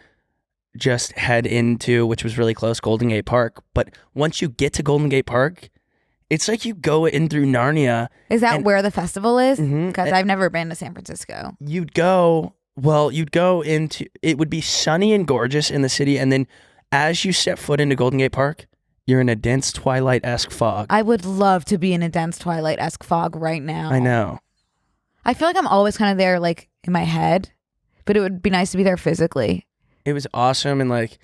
just head into, which was really close, Golden Gate Park. But once you get to Golden Gate Park, it's like you go in through Narnia. Is that where the festival is? Because I've never been to San Francisco. You'd go into, it would be sunny and gorgeous in the city, and then as you step foot into Golden Gate Park, you're in a dense Twilight-esque fog. I would love to be in a dense Twilight-esque fog right now. I know. I feel like I'm always kind of there, like, in my head, but it would be nice to be there physically. It was awesome, and like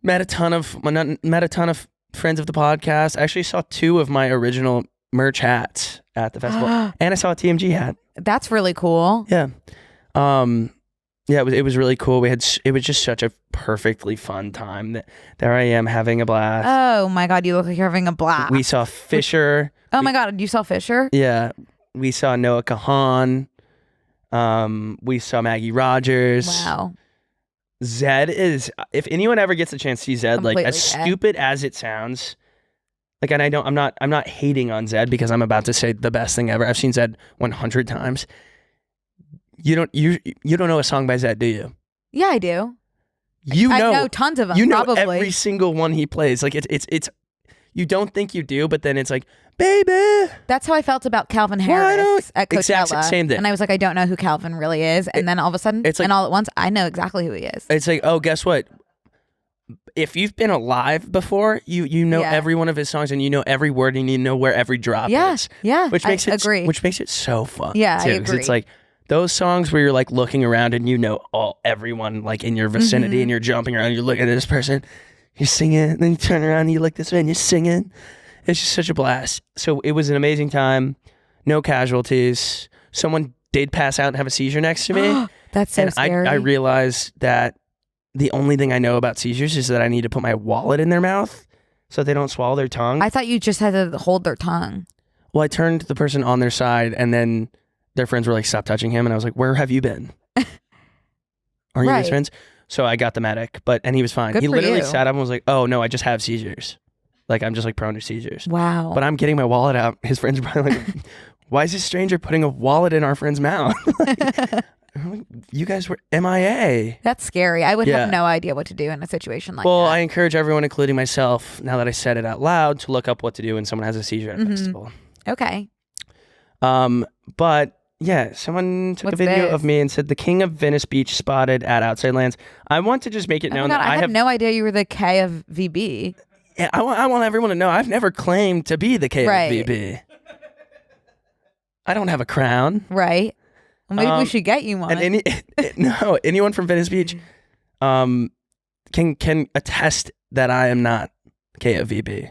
met a ton of friends of the podcast. I actually saw 2 of my original merch hats at the festival, and I saw a TMG hat. That's really cool. Yeah, it was really cool. It was just such a perfectly fun time. There I am having a blast. Oh my god, you look like you're having a blast. We saw Fisher. My god, you saw Fisher? Yeah, we saw Noah Kahan. We saw Maggie Rogers. Wow. Zedd is, if anyone ever gets a chance to see Zedd, like as stupid as it sounds, Like, and I'm not hating on Zedd because I'm about to say the best thing ever. I've seen Zedd 100 times. You don't know a song by Zedd, do you? Yeah, I do. I know tons of them. You know probably. every single one he plays. Like it's. You don't think you do, but then it's like, baby. That's how I felt about Calvin Harris at Coachella. Exact same thing. And I was like, I don't know who Calvin really is. And then all of a sudden, it's like, and all at once, I know exactly who he is. It's like, oh, guess what? If you've been alive before, you know every one of his songs and you know every word and you know where every drop is. Yeah, Which makes it agree. Which makes it so fun. Yeah, too, I agree. It's like those songs where you're like looking around and you know everyone like in your vicinity and you're jumping around. You're looking at this person, you're singing, and then you turn around and you look this way and you're singing. It's just such a blast. So it was an amazing time. No casualties. Someone did pass out and have a seizure next to me. That's so scary. I realized that the only thing I know about seizures is that I need to put my wallet in their mouth so they don't swallow their tongue. I thought you just had to hold their tongue. Well, I turned the person on their side and then their friends were like, stop touching him. And I was like, where have you been? Are you his friends? So I got the medic, and he was fine. Good He for literally you. sat up and was like, oh no, I just have seizures. Like I'm just like prone to seizures. Wow. But I'm getting my wallet out. His friends are probably like, why is this stranger putting a wallet in our friend's mouth? Like, you guys were MIA. That's scary. I would have no idea what to do in a situation like that. Well, I encourage everyone, including myself, now that I said it out loud, to look up what to do when someone has a seizure at a festival. Okay. But yeah, someone took a video of me and said the king of Venice Beach spotted at Outside Lands. I want to just make it known that I had no idea you were the K of VB. Yeah, I want everyone to know I've never claimed to be the K of VB. I don't have a crown. Right. Well, maybe we should get you one. And anyone from Venice Beach can attest that I am not K of VB.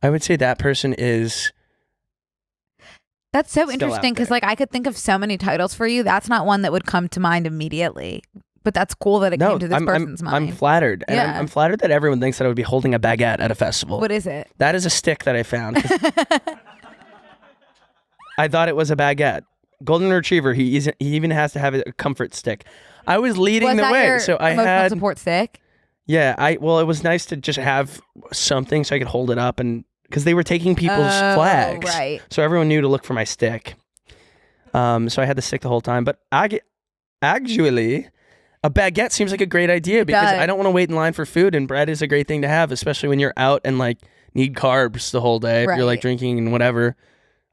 I would say that person is. That's so interesting because like I could think of so many titles for you. That's not one that would come to mind immediately. But that's cool that it came to this person's mind. I'm flattered. And I'm flattered that everyone thinks that I would be holding a baguette at a festival. What is it? That is a stick that I found. I thought it was a baguette. Golden Retriever, he even has to have a comfort stick. I was leading the way. So I had support stick? Yeah, it was nice to just have something so I could hold it up and because they were taking people's flags. Right. So everyone knew to look for my stick. So I had the stick the whole time. But actually, a baguette seems like a great idea because I don't want to wait in line for food, and bread is a great thing to have, especially when you're out and like need carbs the whole day. If you're like drinking and whatever.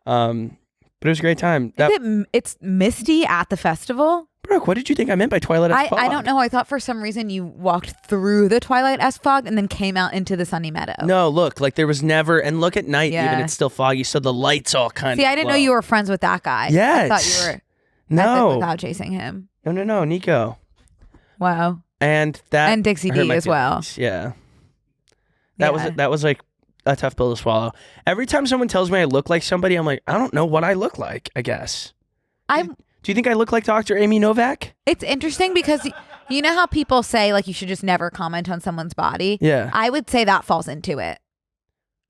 But it was a great time. It's misty at the festival? Brooke, what did you think I meant by Twilight-esque fog? I don't know. I thought for some reason you walked through the Twilight-esque fog and then came out into the sunny meadow. No, look, like there was never, and look at night even, it's still foggy, so the lights all kind of See, I didn't know you were friends with that guy. Yes. I thought you were no. without chasing him. No, Nico. Wow. And Dixie D as well. Yeah. That was like a tough pill to swallow. Every time someone tells me I look like somebody, I'm like, I don't know what I look like, I guess. Do you think I look like Dr. Amy Novak? It's interesting because you know how people say like you should just never comment on someone's body? Yeah. I would say that falls into it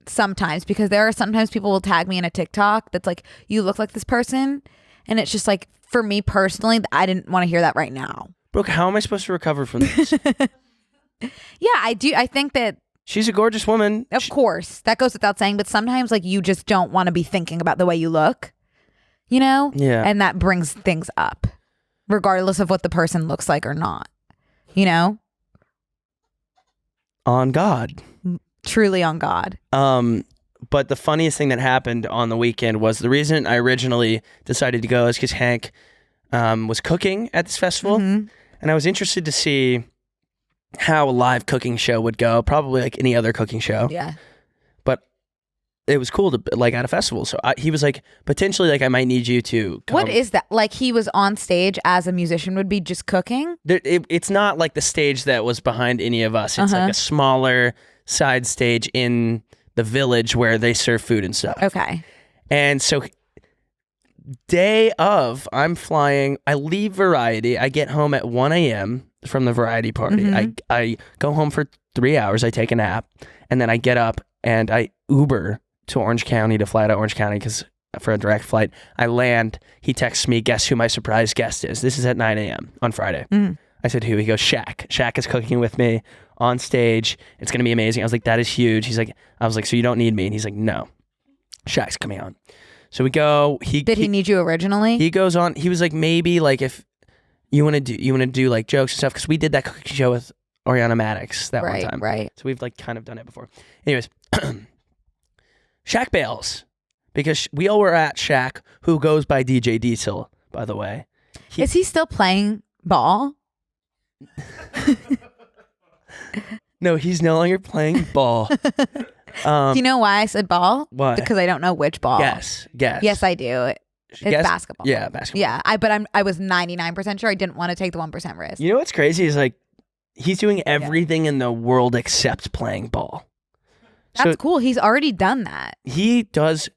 sometimes because there are sometimes people will tag me in a TikTok that's like, you look like this person. And it's just like, for me personally, I didn't want to hear that right now. Brooke, how am I supposed to recover from this? Yeah, I do. I think that she's a gorgeous woman. Of course. That goes without saying. But sometimes like you just don't want to be thinking about the way you look, you know? Yeah. And that brings things up, regardless of what the person looks like or not, you know? On God. Truly on God. But the funniest thing that happened on the weekend was the reason I originally decided to go is because Hank was cooking at this festival. Mm-hmm. And I was interested to see how a live cooking show would go, probably like any other cooking show. Yeah. But it was cool to like at a festival. So he was like, potentially like I might need you to come. What is that? Like he was on stage as a musician would be just cooking? It's not like the stage that was behind any of us. It's like a smaller side stage in the village where they serve food and stuff. Okay. And so day of, I'm flying, I leave Variety. I get home at 1 a.m. from the Variety party. Mm-hmm. I go home for 3 hours. I take a nap. And then I get up and I Uber to Orange County to fly to Orange County because for a direct flight. I land. He texts me, guess who my surprise guest is? This is at 9 a.m. on Friday. Mm. I said, who? He goes, Shaq. Shaq is cooking with me on stage. It's going to be amazing. I was like, that is huge. I was like, so you don't need me? And he's like, no, Shaq's coming on. So we go. Did he need you originally? He goes on. He was like, maybe like if you want to do like jokes and stuff, because we did that cooking show with Oriana Maddox that one time. Right. So we've like kind of done it before. Anyways, Shaq bails because we all were at Shaq, who goes by DJ Diesel, by the way. Is he still playing ball? No, he's no longer playing ball. Do you know why I said ball? Why? Because I don't know which ball. Guess. Yes, I do. It's basketball. Yeah, basketball. Yeah, I was 99% sure I didn't want to take the 1% risk. You know what's crazy is like he's doing everything in the world except playing ball. That's cool. He's already done that. He does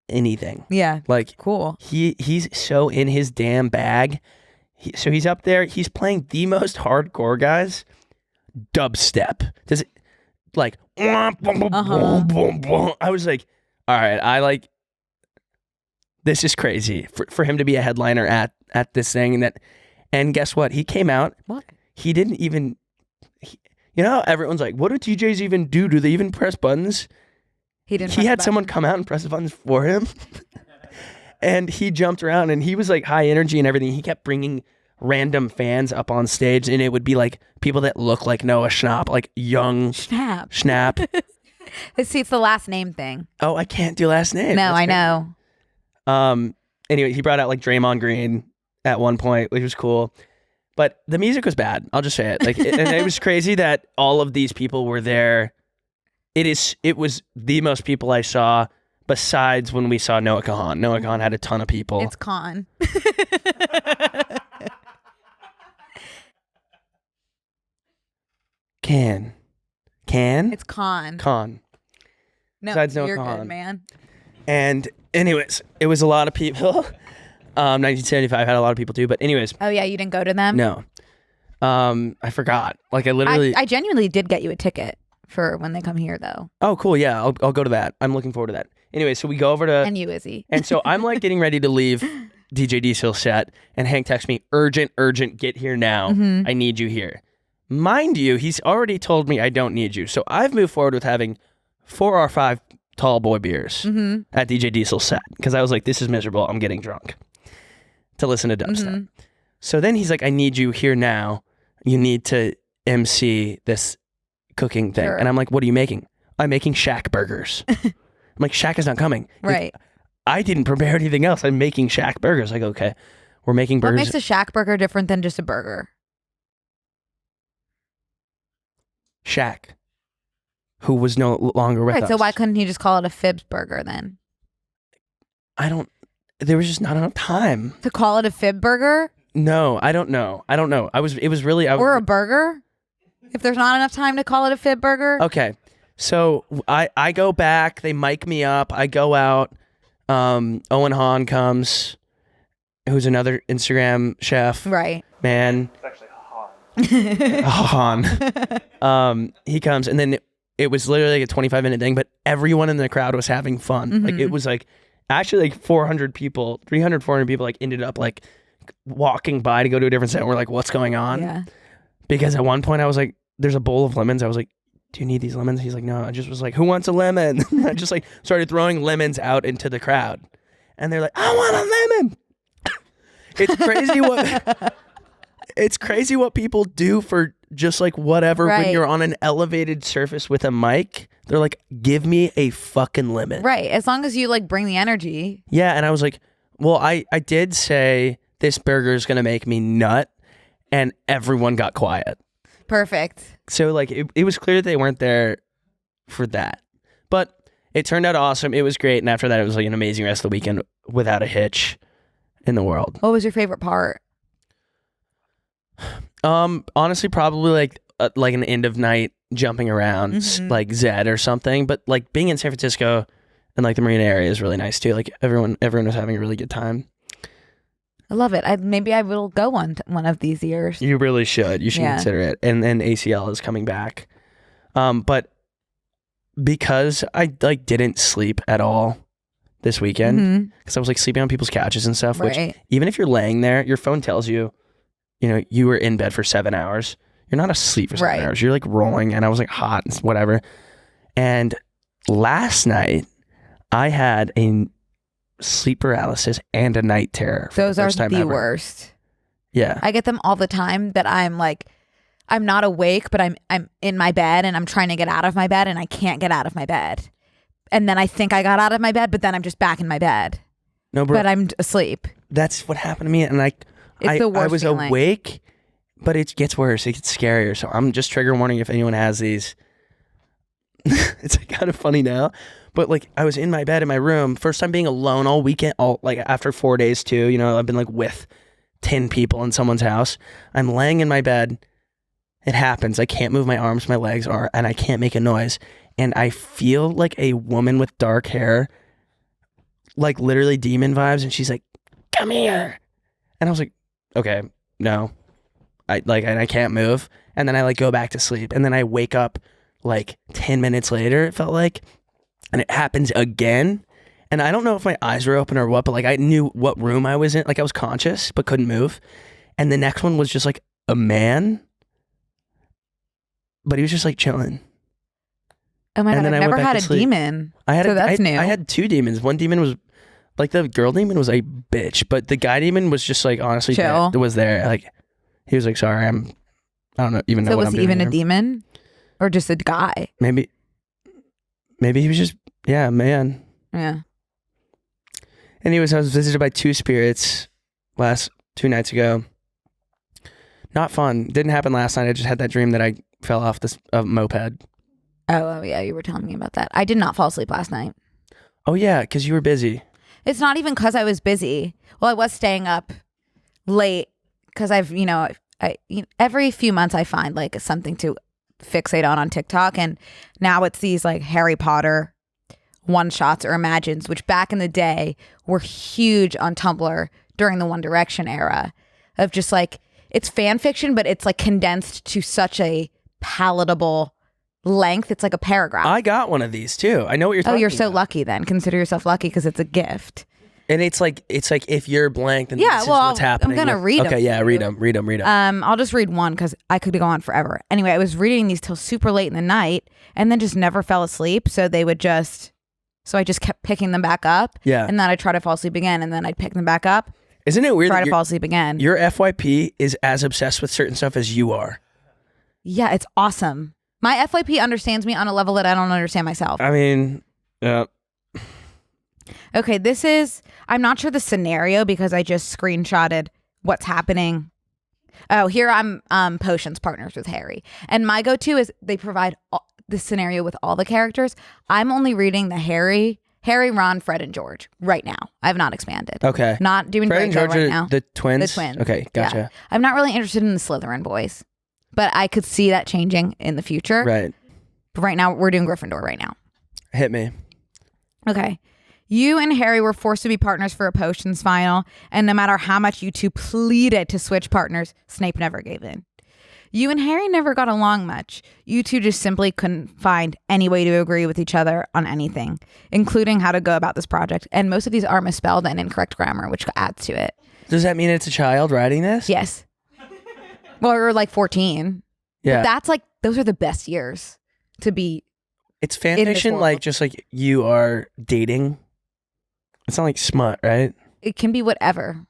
anything. Yeah. Like cool. He's so in his damn bag. So he's up there. He's playing the most hardcore guys. Dubstep. Does it like? I was like, all right. This is crazy for him to be a headliner at this thing. And guess what? He came out. What? He didn't even. You know how everyone's like, what do DJs even do? Do they even press buttons? He didn't. He had someone come out and press the buttons for him. And he jumped around and he was like high energy and everything. He kept bringing random fans up on stage and it would be like people that look like Noah Schnapp, like young Schnapp. See, it's the last name thing. Oh, I can't do last name. No, I know. Anyway, he brought out like Draymond Green at one point, which was cool. But the music was bad. I'll just say it. Like, and it was crazy that all of these people were there. It was the most people I saw besides when we saw Noah Kahan. Noah Kahan had a ton of people. It's Khan. Can? It's Khan. Khan. No, Besides Noah you're Kahan. good, man. And anyways, it was a lot of people. 1975 had a lot of people too. But anyways. Oh yeah, you didn't go to them? No. I forgot. Like I literally. I genuinely did get you a ticket for when they come here though. Oh, cool. Yeah, I'll go to that. I'm looking forward to that. Anyway, so we go over to. And you, Izzy. And so I'm like getting ready to leave DJ Diesel's set, and Hank texts me, urgent, get here now. I need you here. Mind you, he's already told me I don't need you. So I've moved forward with having 4 or 5 tall boy beers at DJ Diesel's set because I was like, this is miserable. I'm getting drunk to listen to dubstep. So then he's like, I need you here now. You need to MC this cooking thing. Sure. And I'm like, what are you making? I'm making Shaq burgers. I'm like, Shaq is not coming. Right. I didn't prepare anything else. I'm making Shaq burgers. Like, okay, we're making burgers. What makes a Shaq burger different than just a burger? Shaq, who was no longer with us. So why couldn't he just call it a Fibs burger then? There was just not enough time. To call it a Fib burger? No, I don't know. It was really. Or a burger? If there's not enough time to call it a Fib burger? Okay. So I go back, they mic me up, I go out, Owen Hahn comes, who's another Instagram chef. Right. Man. It's actually Han. Han. He comes, and then it was literally like a 25-minute thing, but everyone in the crowd was having fun. Like it was like, actually like 400 people, 300, 400 people like ended up like walking by to go to a different set. We're like, what's going on? Yeah. Because at one point I was like, there's a bowl of lemons. I was like, do you need these lemons? He's like, no. I just was like, who wants a lemon? I just like started throwing lemons out into the crowd. And they're like, I want a lemon. It's crazy what people do for just like whatever when you're on an elevated surface with a mic. They're like, give me a fucking lemon. Right. As long as you like bring the energy. Yeah. And I was like, well, I did say this burger is going to make me nut. And everyone got quiet. Perfect. So like it was clear that they weren't there for that. But it turned out awesome. It was great. And after that, it was like an amazing rest of the weekend without a hitch in the world. What was your favorite part? Honestly, probably like an end of night jumping around like Zedd or something. But like being in San Francisco and like the Marina area is really nice too. Like everyone was having a really good time. I love it. Maybe I will go one of these years. You really should. You should consider it. And then ACL is coming back. But because I like didn't sleep at all this weekend, because I was like sleeping on people's couches and stuff, which even if you're laying there, your phone tells you you were in bed for 7 hours. You're not asleep for 7 hours. You're like rolling, and I was like hot and whatever. And last night, I had a sleep paralysis and a night terror. Those are the worst. Yeah. I get them all the time that I'm like, I'm not awake, but I'm in my bed and I'm trying to get out of my bed and I can't get out of my bed. And then I think I got out of my bed, but then I'm just back in my bed. No, bro. But I'm asleep. That's what happened to me. And I was feeling. Awake, but it gets worse. It gets scarier. So I'm just trigger warning if anyone has these. It's kind of funny now. But like I was in my bed in my room, first time being alone all weekend, like after 4 days too, I've been like with 10 people in someone's house. I'm laying in my bed. It happens. I can't move my arms, my legs are, and I can't make a noise. And I feel like a woman with dark hair, like literally demon vibes. And she's like, come here. And I was like, okay, no, I can't move. And then I like go back to sleep. And then I wake up like 10 minutes later, it felt like, and it happens again. And I don't know if my eyes were open or what, but like I knew what room I was in. Like I was conscious, but couldn't move. And the next one was just like a man, but he was just like chilling. Oh my God, I've never had a demon. That's new. I had 2 demons. One demon was like the girl demon was a bitch, but the guy demon was just like honestly chill. Was there. Like he was like, sorry, I don't know even know what I'm doing. So was he even a demon or just a guy? Maybe he was just man. Yeah. Anyways, I was visited by 2 spirits last 2 nights ago. Not fun. Didn't happen last night. I just had that dream that I fell off this moped. Oh yeah, you were telling me about that. I did not fall asleep last night. Oh yeah, because you were busy. It's not even because I was busy. Well, I was staying up late because I've, every few months I find like something to fixate on TikTok, and now it's these like Harry Potter one-shots or imagines, which back in the day were huge on Tumblr during the One Direction era, of just like, it's fan fiction, but it's like condensed to such a palatable length. It's like a paragraph. I got one of these too. I know what you're talking about. Oh, you're so lucky then. Consider yourself lucky because it's a gift. And it's like if you're blank, then this is what's happening. I'm going to read them. Okay, yeah, read them. I'll just read one because I could go on forever. Anyway, I was reading these till super late in the night and then just never fell asleep. So I just kept picking them back up. Yeah. And then I'd try to fall asleep again and then I'd pick them back up. Isn't it weird try to fall asleep again. Your FYP is as obsessed with certain stuff as you are? Yeah, it's awesome. My FYP understands me on a level that I don't understand myself. I mean, yeah. Okay, I'm not sure the scenario because I just screenshotted what's happening. Oh, here I'm Potions partners with Harry. And my go-to is they provide the scenario with all the characters. I'm only reading the Harry, Ron, Fred, and George right now. I have not expanded. Okay. Not doing Fred and Draco George right now. The twins? The twins. Okay, gotcha. Yeah. I'm not really interested in the Slytherin boys, but I could see that changing in the future. Right. But right now, we're doing Gryffindor right now. Hit me. Okay. You and Harry were forced to be partners for a potions final, and no matter how much you two pleaded to switch partners, Snape never gave in. You and Harry never got along much. You two just simply couldn't find any way to agree with each other on anything, including how to go about this project. And most of these are misspelled and incorrect grammar, which adds to it. Does that mean it's a child writing this? Yes. Well, you're like 14. Yeah. But those are the best years to be. It's fan fiction, like just like you are dating. It's not like smut, right? It can be whatever.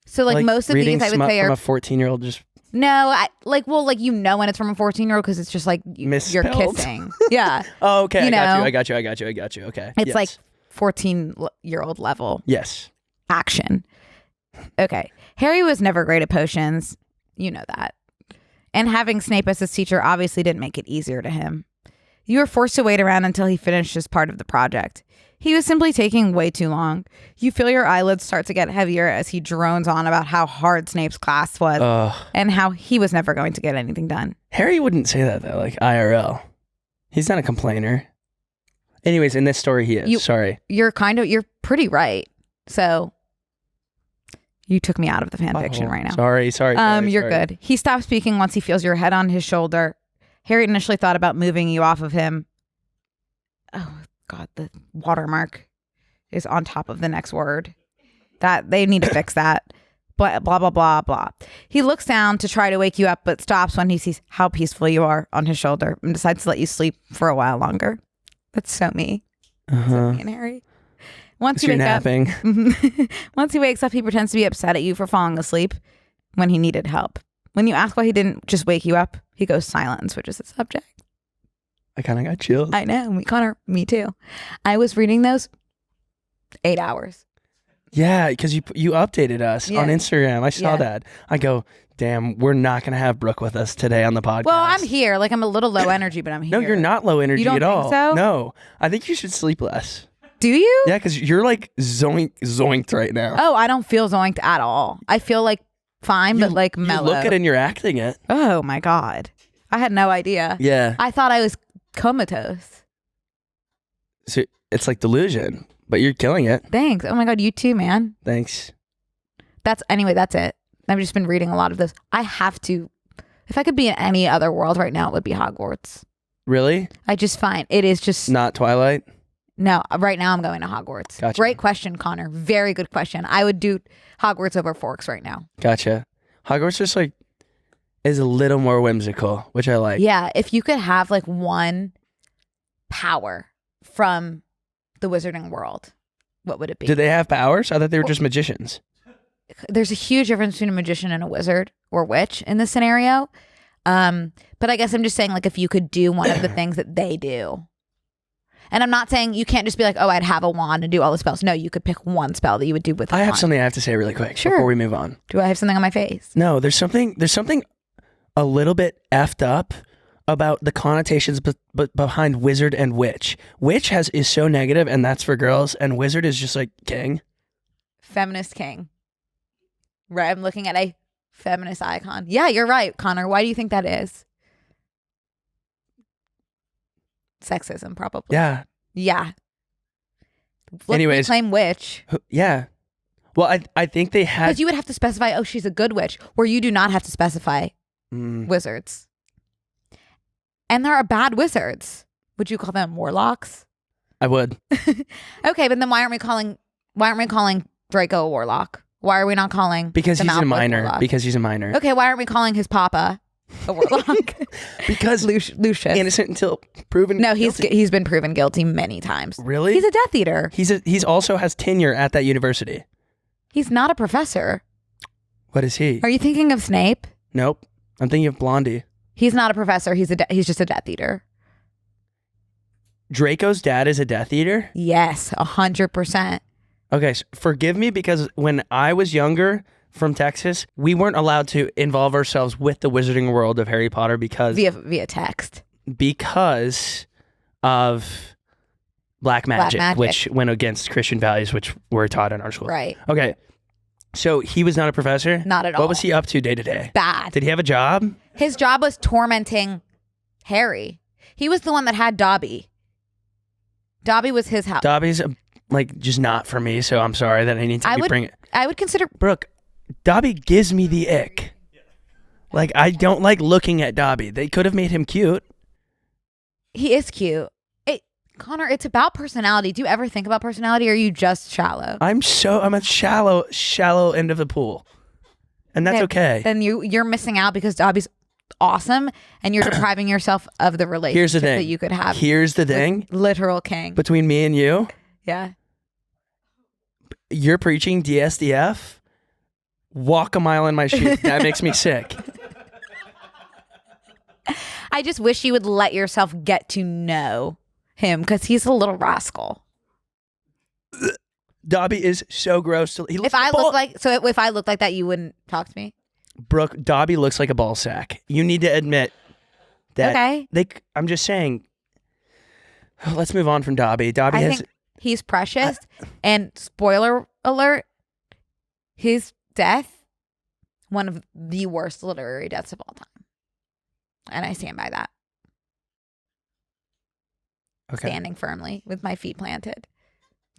So like most of reading these, I would smut say, are from a 14-year-old just. No, when it's from a 14-year-old because it's just like you're Misspelled. kissing. Yeah. Oh, okay. I got you. Okay. It's like 14-year-old level. Yes. Action. Okay. Harry was never great at potions. You know that. And having Snape as his teacher obviously didn't make it easier to him. You were forced to wait around until he finished his part of the project. He was simply taking way too long. You feel your eyelids start to get heavier as he drones on about how hard Snape's class was and how he was never going to get anything done. Harry wouldn't say that though, like IRL. He's not a complainer. Anyways, in this story he is. Sorry. You're pretty right. So you took me out of the fan fiction right now. Sorry. You're good. He stops speaking once he feels your head on his shoulder. Harry initially thought about moving you off of him. Oh God, the watermark is on top of the next word. That they need to fix that. Blah, blah, blah, blah, blah. He looks down to try to wake you up, but stops when he sees how peaceful you are on his shoulder and decides to let you sleep for a while longer. That's so me. So me and Harry. Once you You're wake napping. up, once he wakes up, he pretends to be upset at you for falling asleep when he needed help. When you ask why he didn't just wake you up, he goes silent and switches the subject. I kind of got chilled. I know. Connor, me too. I was reading those 8 hours. Yeah, because you updated us Yeah. on Instagram. I saw Yeah. that. I go, damn, we're not going to have Brooke with us today on the podcast. Well, I'm here. Like, I'm a little low energy, but I'm here. No, you're not low energy You don't at all. think so? No, I think you should sleep less. Do you? Yeah, because you're like zoinked right now. Oh, I don't feel zoinked at all. I feel like fine, but like mellow. You look it and you're acting it. Oh my God. I had no idea. Yeah. I thought I was comatose. So it's like delusion, but you're killing it. Thanks. Oh my God, you too, man. Thanks. That's it. I've just been reading a lot of this. I have to. If I could be in any other world right now, it would be Hogwarts. Really? I just find it is just Not Twilight? no. Right now, I'm going to Hogwarts. Gotcha. Great question, Connor. Very good question. I would do Hogwarts over Forks right now. Gotcha. Hogwarts just like is a little more whimsical, which I like. Yeah, if you could have like one power from the wizarding world, what would it be? Did they have powers? I thought they were just magicians. There's a huge difference between a magician and a wizard or witch in this scenario. But I guess I'm just saying, like, if you could do one of the things that they do. And I'm not saying you can't just be like, oh, I'd have a wand and do all the spells. No, you could pick one spell that you would do with a I have wand. something I have to say really quick Sure. before we move on. Do I have something on my face? No, there's something a little bit effed up about the connotations behind wizard and witch. Witch is so negative, and that's for girls, and wizard is just like king. Feminist King. Right, I'm looking at a feminist icon. Yeah, you're right, Connor. Why do you think that is? Sexism, probably. Yeah. Yeah. Anyways. Claim witch. Yeah. Well, I think they had Because you would have to specify, oh, she's a good witch, where you do not have to specify Mm, wizards. And there are bad wizards. Would you call them warlocks? I would. Okay, but then why aren't we calling Draco a warlock? Why are we not calling Because the he's a Malfoy minor. warlock? Because he's a minor. Okay, why aren't we calling his papa a warlock? Because Lucius. innocent until proven No, guilty. he's been proven guilty many times. Really? He's a Death Eater. He's also has tenure at that university. He's not a professor. What is he? Are you thinking of Snape? Nope. I'm thinking of Blondie. He's not a professor. He's just a Death Eater. Draco's dad is a Death Eater? Yes, 100%. Okay, so forgive me because when I was younger from Texas, we weren't allowed to involve ourselves with the wizarding world of Harry Potter because Via text. of black magic, magic. which went against Christian values, which were taught in our school. Right. Okay, so he was not a professor? Not at all. What was he up to day to day? Bad. Did he have a job? His job was tormenting Harry. He was the one that had Dobby. Dobby was his house. Dobby's like just not for me, so I'm sorry that I need to bring it. I would consider Brooke, Dobby gives me the ick. Like, I don't like looking at Dobby. They could have made him cute. he is cute. Connor, it's about personality. Do you ever think about personality, or are you just shallow? I'm a shallow end of the pool. And that's okay. Then you're missing out because Dobby's awesome, and you're depriving yourself of the relationship Here's the thing. that you could have. Here's the with thing. literal king. Between me and you, Yeah. you're preaching DSDF. Walk a mile in my shoes. That makes me sick. I just wish you would let yourself get to know him, because he's a little rascal. Dobby is so gross. He looks If I like a ball- if I looked like that, you wouldn't talk to me. Brooke, Dobby looks like a ball sack. You need to admit that. Okay. I'm just saying. Let's move on from Dobby. Dobby I has. think he's precious, and spoiler alert, his death, one of the worst literary deaths of all time, and I stand by that. Okay. Standing firmly with my feet planted.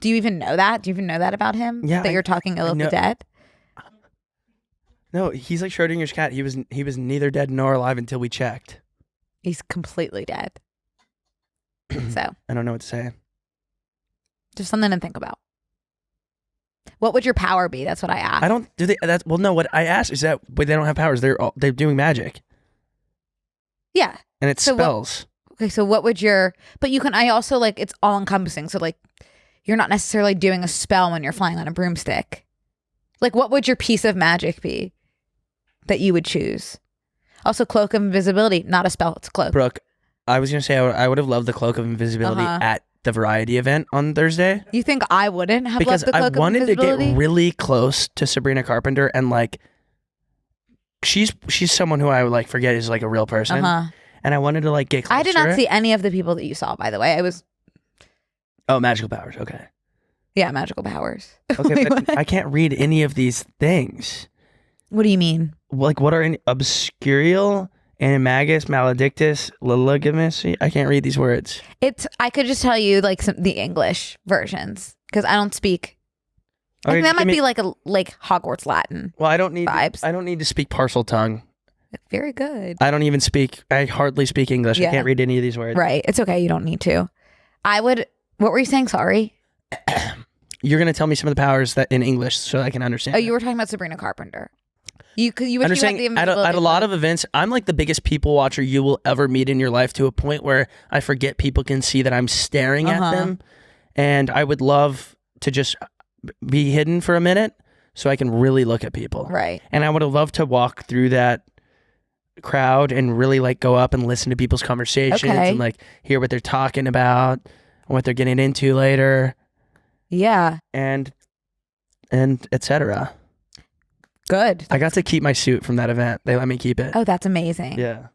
Do you even know that? Do you even know that about him? Yeah, that you're talking ill of the know- dead. No, he's like Schrodinger's cat. He was neither dead nor alive until we checked. He's completely dead. So I don't know what to say. just something to think about. What would your power be? That's what I asked. I don't do they. That's well, no. What I asked is that, but they don't have powers. They're doing magic, Yeah. and it's So what- spells. Okay, so what would your? But you can. I also like it's all encompassing. So like, you're not necessarily doing a spell when you're flying on a broomstick. Like, what would your piece of magic be that you would choose? Also, cloak of invisibility, not a spell. It's a cloak. Brooke, I was gonna say I would have loved the cloak of invisibility at the variety event on Thursday You think I wouldn't have because loved the I cloak of wanted to invisibility? get really close to Sabrina Carpenter, and like she's someone who I would like forget is like a real person, and I wanted to like get closer. I did not see any of the people that you saw, by the way. I was magical powers. Okay. magical powers. Okay, Wait, but what? I can't read any of these things. What do you mean? Like, what are any obscurial, animagus, maledictus, liligamus? I can't read these words. I could just tell you like the English versions because I don't speak. I Okay, think that give might me- be like Hogwarts Latin. Well, I don't need vibes. I don't need to speak parcel tongue. Very good. I don't even speak. I hardly speak English. Yeah. I can't read any of these words. Right. It's okay. You don't need to. I would. What were you saying? Sorry. You're gonna tell me some of the powers that in English so I can understand. Oh, you were talking about Sabrina Carpenter. You would I'm you just had the saying, at a invisibility lot one. of events, I'm like the biggest people watcher you will ever meet in your life, to a point where I forget people can see that I'm staring at them, and I would love to just be hidden for a minute so I can really look at people. Right. And I would have loved to walk through that crowd and really like go up and listen to people's conversations Okay. and like hear what they're talking about, what they're getting into later, Yeah. and etc. Good. I got to keep my suit from that event. They let me keep it. Oh, that's amazing. Yeah.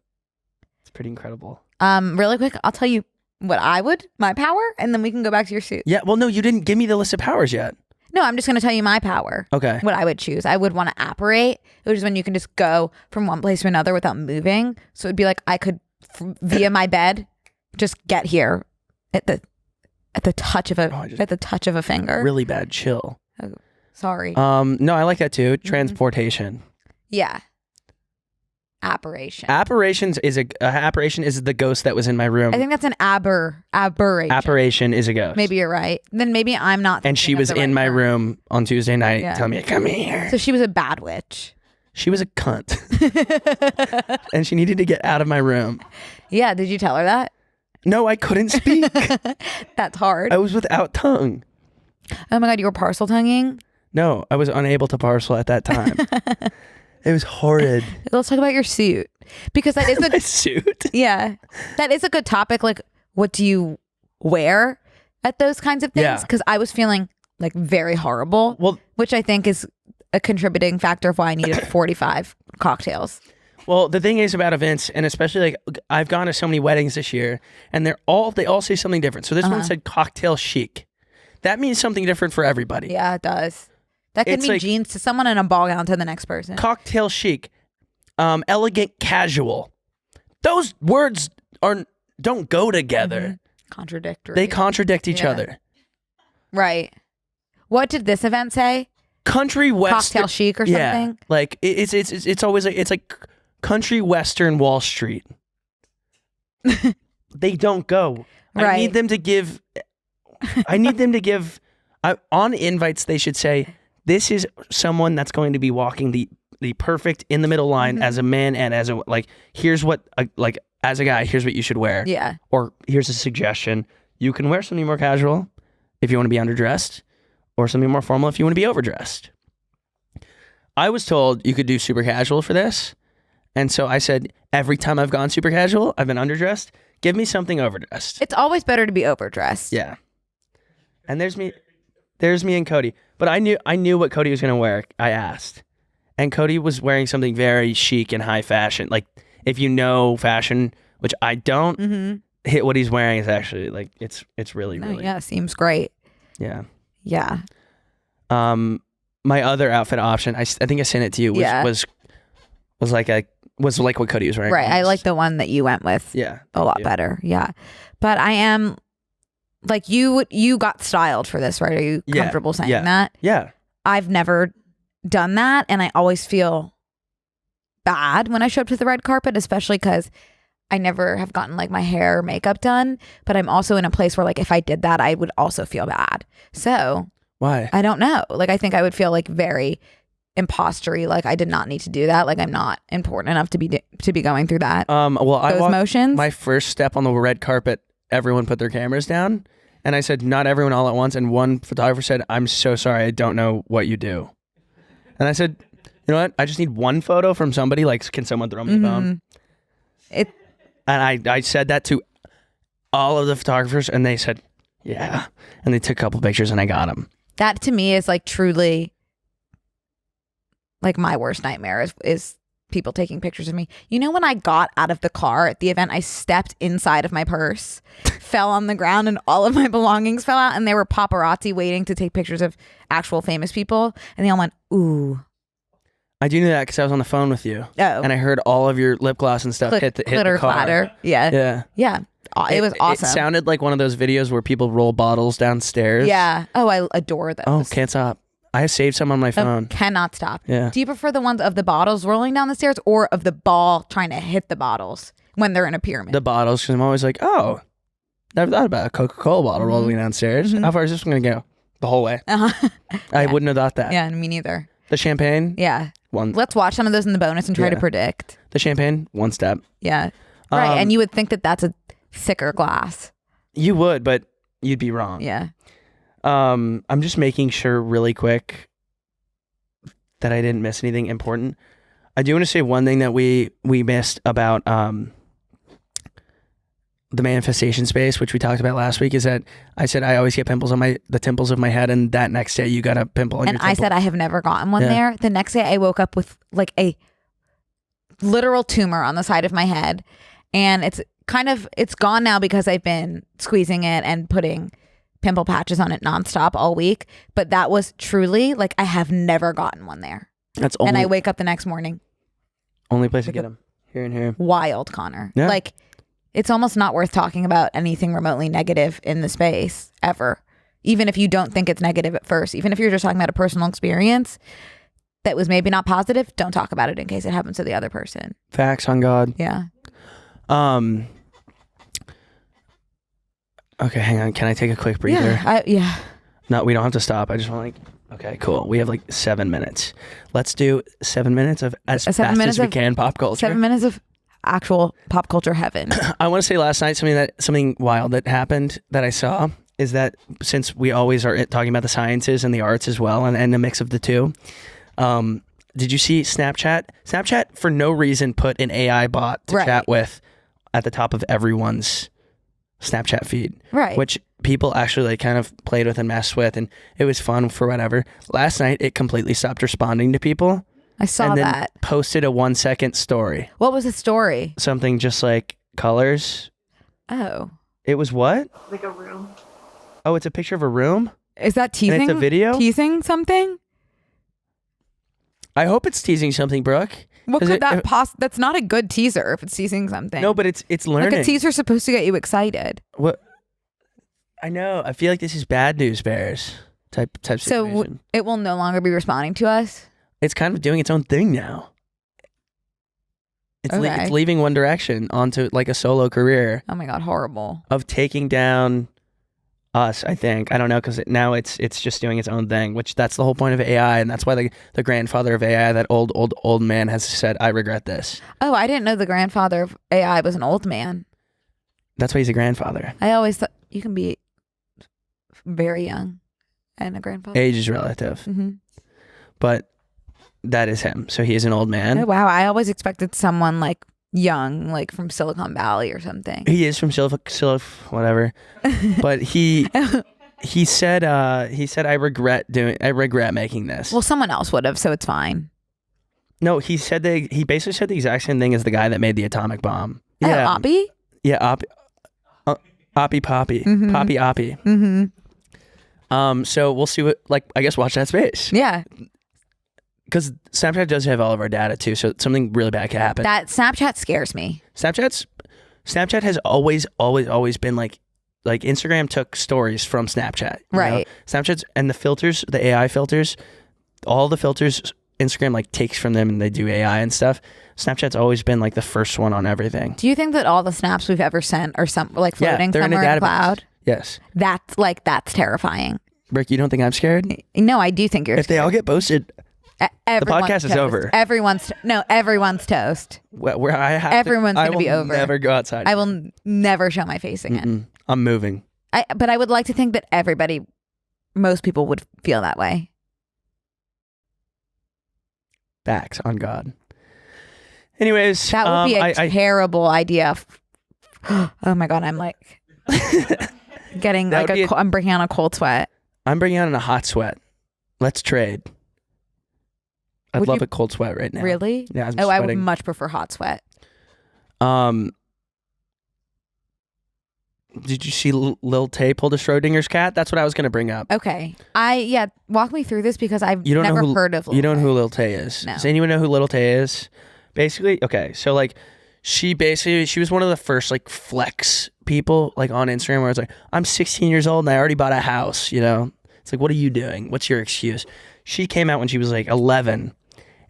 It's pretty incredible. Really quick, I'll tell you what I would, my power, and then we can go back to your suit. Yeah, well, no, you didn't give me the list of powers yet. No, I'm just going to tell you my power. Okay. What I would choose. I would want to apparate, which is when you can just go from one place to another without moving. So it'd be like I could, via my bed, just get here at the touch of a finger. Really bad chill. Sorry. No, I like that too. Transportation. Yeah. Apparition. Apparition is the ghost that was in my room. I think that's an aberration. Apparition is a ghost. Maybe you're right. Then maybe I'm not. And she thinking of was the right in my term. room on Tuesday night Yeah. telling me, come here. So she was a bad witch. She was a cunt. And she needed to get out of my room. Yeah. Did you tell her that? No, I couldn't speak. That's hard. I was without tongue. Oh my God, you were parcel tonguing? No, I was unable to parcel at that time. It was horrid. Let's talk about your suit. Because that is My a suit. yeah. That is a good topic. Like, what do you wear at those kinds of things? Yeah. Because I was feeling like very horrible. Well, which I think is a contributing factor of why I needed 45 cocktails. Well, the thing is about events, and especially like I've gone to so many weddings this year, and they all say something different. So this one said cocktail chic. That means something different for everybody. Yeah, it does. That could It's mean like- jeans to someone and a ball gown to the next person. Cocktail chic, elegant casual. Those words don't go together. Contradictory. They contradict each Yeah. other. Right. What did this event say? Country western Cocktail chic or Yeah, something? like it's always like it's like country western Wall Street. They don't go. I Right. need them to give. On invites, they should say, "This is someone that's going to be walking the perfect in the middle line as a man and as a like. Here's what like as a guy. Here's what you should wear. Yeah. Or here's a suggestion: you can wear something more casual if you want to be underdressed, or something more formal if you want to be overdressed." I was told you could do super casual for this, and so I said, every time I've gone super casual, I've been underdressed. Give me something overdressed. It's always better to be overdressed. Yeah. And there's me and Cody. But I knew what Cody was gonna wear. I asked, and Cody was wearing something very chic and high fashion. Like, if you know fashion, which I don't, hit what he's wearing is actually like it's really No, really yeah, seems great. yeah. Yeah. My other outfit option, I think I sent it to you. Was like what Cody was wearing. Right. I like the one that you went with Yeah. a lot you. better. Yeah. But I am like you got styled for this, right? Are you Yeah, comfortable saying yeah. that? Yeah. I've never done that, and I always feel bad when I show up to the red carpet, especially because I never have gotten like my hair or makeup done. But I'm also in a place where like if I did that, I would also feel bad. So Why? I don't know. Like, I think I would feel like very impostery. Like, I did not need to do that. Like, I'm not important enough to be going through that. Well, Those motions. My first step on the red carpet, everyone put their cameras down, and I said, not everyone all at once. And one photographer said, I'm so sorry, I don't know what you do. And I said, you know what? I just need one photo from somebody. Like, can someone throw me a phone? And I said that to all of the photographers, and they said, yeah. And they took a couple pictures, and I got them. That to me is like truly like my worst nightmare is people taking pictures of me. You know, when I got out of the car at the event, I stepped inside of my purse, fell on the ground, and all of my belongings fell out. And there were paparazzi waiting to take pictures of actual famous people. And they all went, ooh. I do know that because I was on the phone with you. Oh. And I heard all of your lip gloss and stuff hit the car. Clatter. Yeah. Yeah. Yeah. It was awesome. It sounded like one of those videos where people roll bottles downstairs. Yeah. Oh, I adore those. Oh, can't stop. I saved some on my phone. Cannot stop. Yeah. Do you prefer the ones of the bottles rolling down the stairs or of the ball trying to hit the bottles when they're in a pyramid? The bottles, because I'm always like, oh, never thought about a Coca-Cola bottle rolling downstairs. How far is this one going to go? The whole way. I wouldn't have thought that. Yeah, me neither. The champagne? Yeah. One. Let's watch some of those in the bonus and try to predict. The champagne, one step. Yeah. Right. And you would think that that's a thicker glass. You would, but you'd be wrong. Yeah. I'm just making sure really quick that I didn't miss anything important. I do want to say one thing that we missed about the manifestation space, which we talked about last week, is that I said I always get pimples on the temples of my head, and that next day you got a pimple on your temple. And I said I have never gotten one there. The next day I woke up with like a literal tumor on the side of my head, and it's gone now because I've been squeezing it and putting pimple patches on it nonstop all week. But that was truly like I have never gotten one there. And I wake up the next morning. Only place to get them. Here and here. Wild, Connor. Yeah. Like, it's almost not worth talking about anything remotely negative in the space ever. Even if you don't think it's negative at first, even if you're just talking about a personal experience that was maybe not positive, don't talk about it in case it happens to the other person. Facts on God. Yeah. Okay, hang on. Can I take a quick breather? Yeah. No, we don't have to stop. I just want okay, cool. We have like 7 minutes. Let's do 7 minutes of as fast as we can pop culture. 7 minutes of actual pop culture heaven. I want to say last night something wild that happened that I saw is that since we always are talking about the sciences and the arts as well and a mix of the two, did you see Snapchat? Snapchat for no reason put an AI bot to chat with at the top of everyone's Snapchat feed, right? Which people actually like kind of played with and messed with, and it was fun for whatever. Last night it completely stopped responding to people. I saw and then that. Posted a 1 second story. What was the story? Something just like colors. Oh. It was what? Like a room. Oh, it's a picture of a room? Is that teasing? And it's a video? Teasing something? I hope it's teasing something, Brooke. What could that that's not a good teaser if it's teasing something. No, but it's learning. Like a teaser's supposed to get you excited. What? I know. I feel like this is bad news bears type situation. So it will no longer be responding to us? It's kind of doing its own thing now. It's leaving One Direction onto like a solo career. Oh my God, horrible. Of taking down us, I think. I don't know, because now it's just doing its own thing, which that's the whole point of AI, and that's why the grandfather of AI, that old man, has said, I regret this. Oh, I didn't know the grandfather of AI was an old man. That's why he's a grandfather. I always thought you can be very young and a grandfather. Age is relative. Mm-hmm. But that is him. So he is an old man. Oh, wow. I always expected someone like young, like from Silicon Valley or something. He is from whatever. But he said I regret making this. Well, someone else would have, so it's fine. No, he basically said the exact same thing as the guy that made the atomic bomb. Oh, Oppie? Yeah, Oppie Poppy. Mm-hmm. Poppy Oppie. Mm-hmm. So we'll see I guess watch that space. Yeah. Because Snapchat does have all of our data too, so something really bad could happen. That Snapchat scares me. Snapchat has always been like Instagram took stories from Snapchat. Right. Know? Snapchat's and the filters, the AI filters, all the filters Instagram like takes from them and they do AI and stuff. Snapchat's always been like the first one on everything. Do you think that all the snaps we've ever sent are like floating somewhere in the cloud? Yes. That's terrifying. Brooke, you don't think I'm scared? No, I do think you're If they all get posted, the podcast is over. Everyone's toast. Where Everyone's I going to be will over. never go outside. I will never show my face again. I'm moving. But I would like to think that most people would feel that way. Facts on God. Anyways, That would be a terrible idea. Oh my God, I'm like getting like I'm bringing on a cold sweat. I'm bringing on a hot sweat. Let's trade. I'd love a cold sweat right now. Really? Yeah, I'm I would sweating. much prefer hot sweat. Did you see Lil Tay pulled a Schrodinger's cat? That's what I was going to bring up. Okay. Walk me through this because I've You don't never know who, heard of Lil You don't Tay. know who Lil Tay is? No. Does anyone know who Lil Tay is? Basically, okay, so like she was one of the first like flex people like on Instagram where it's like, I'm 16 years old and I already bought a house, you know? It's like, what are you doing? What's your excuse? She came out when she was like 11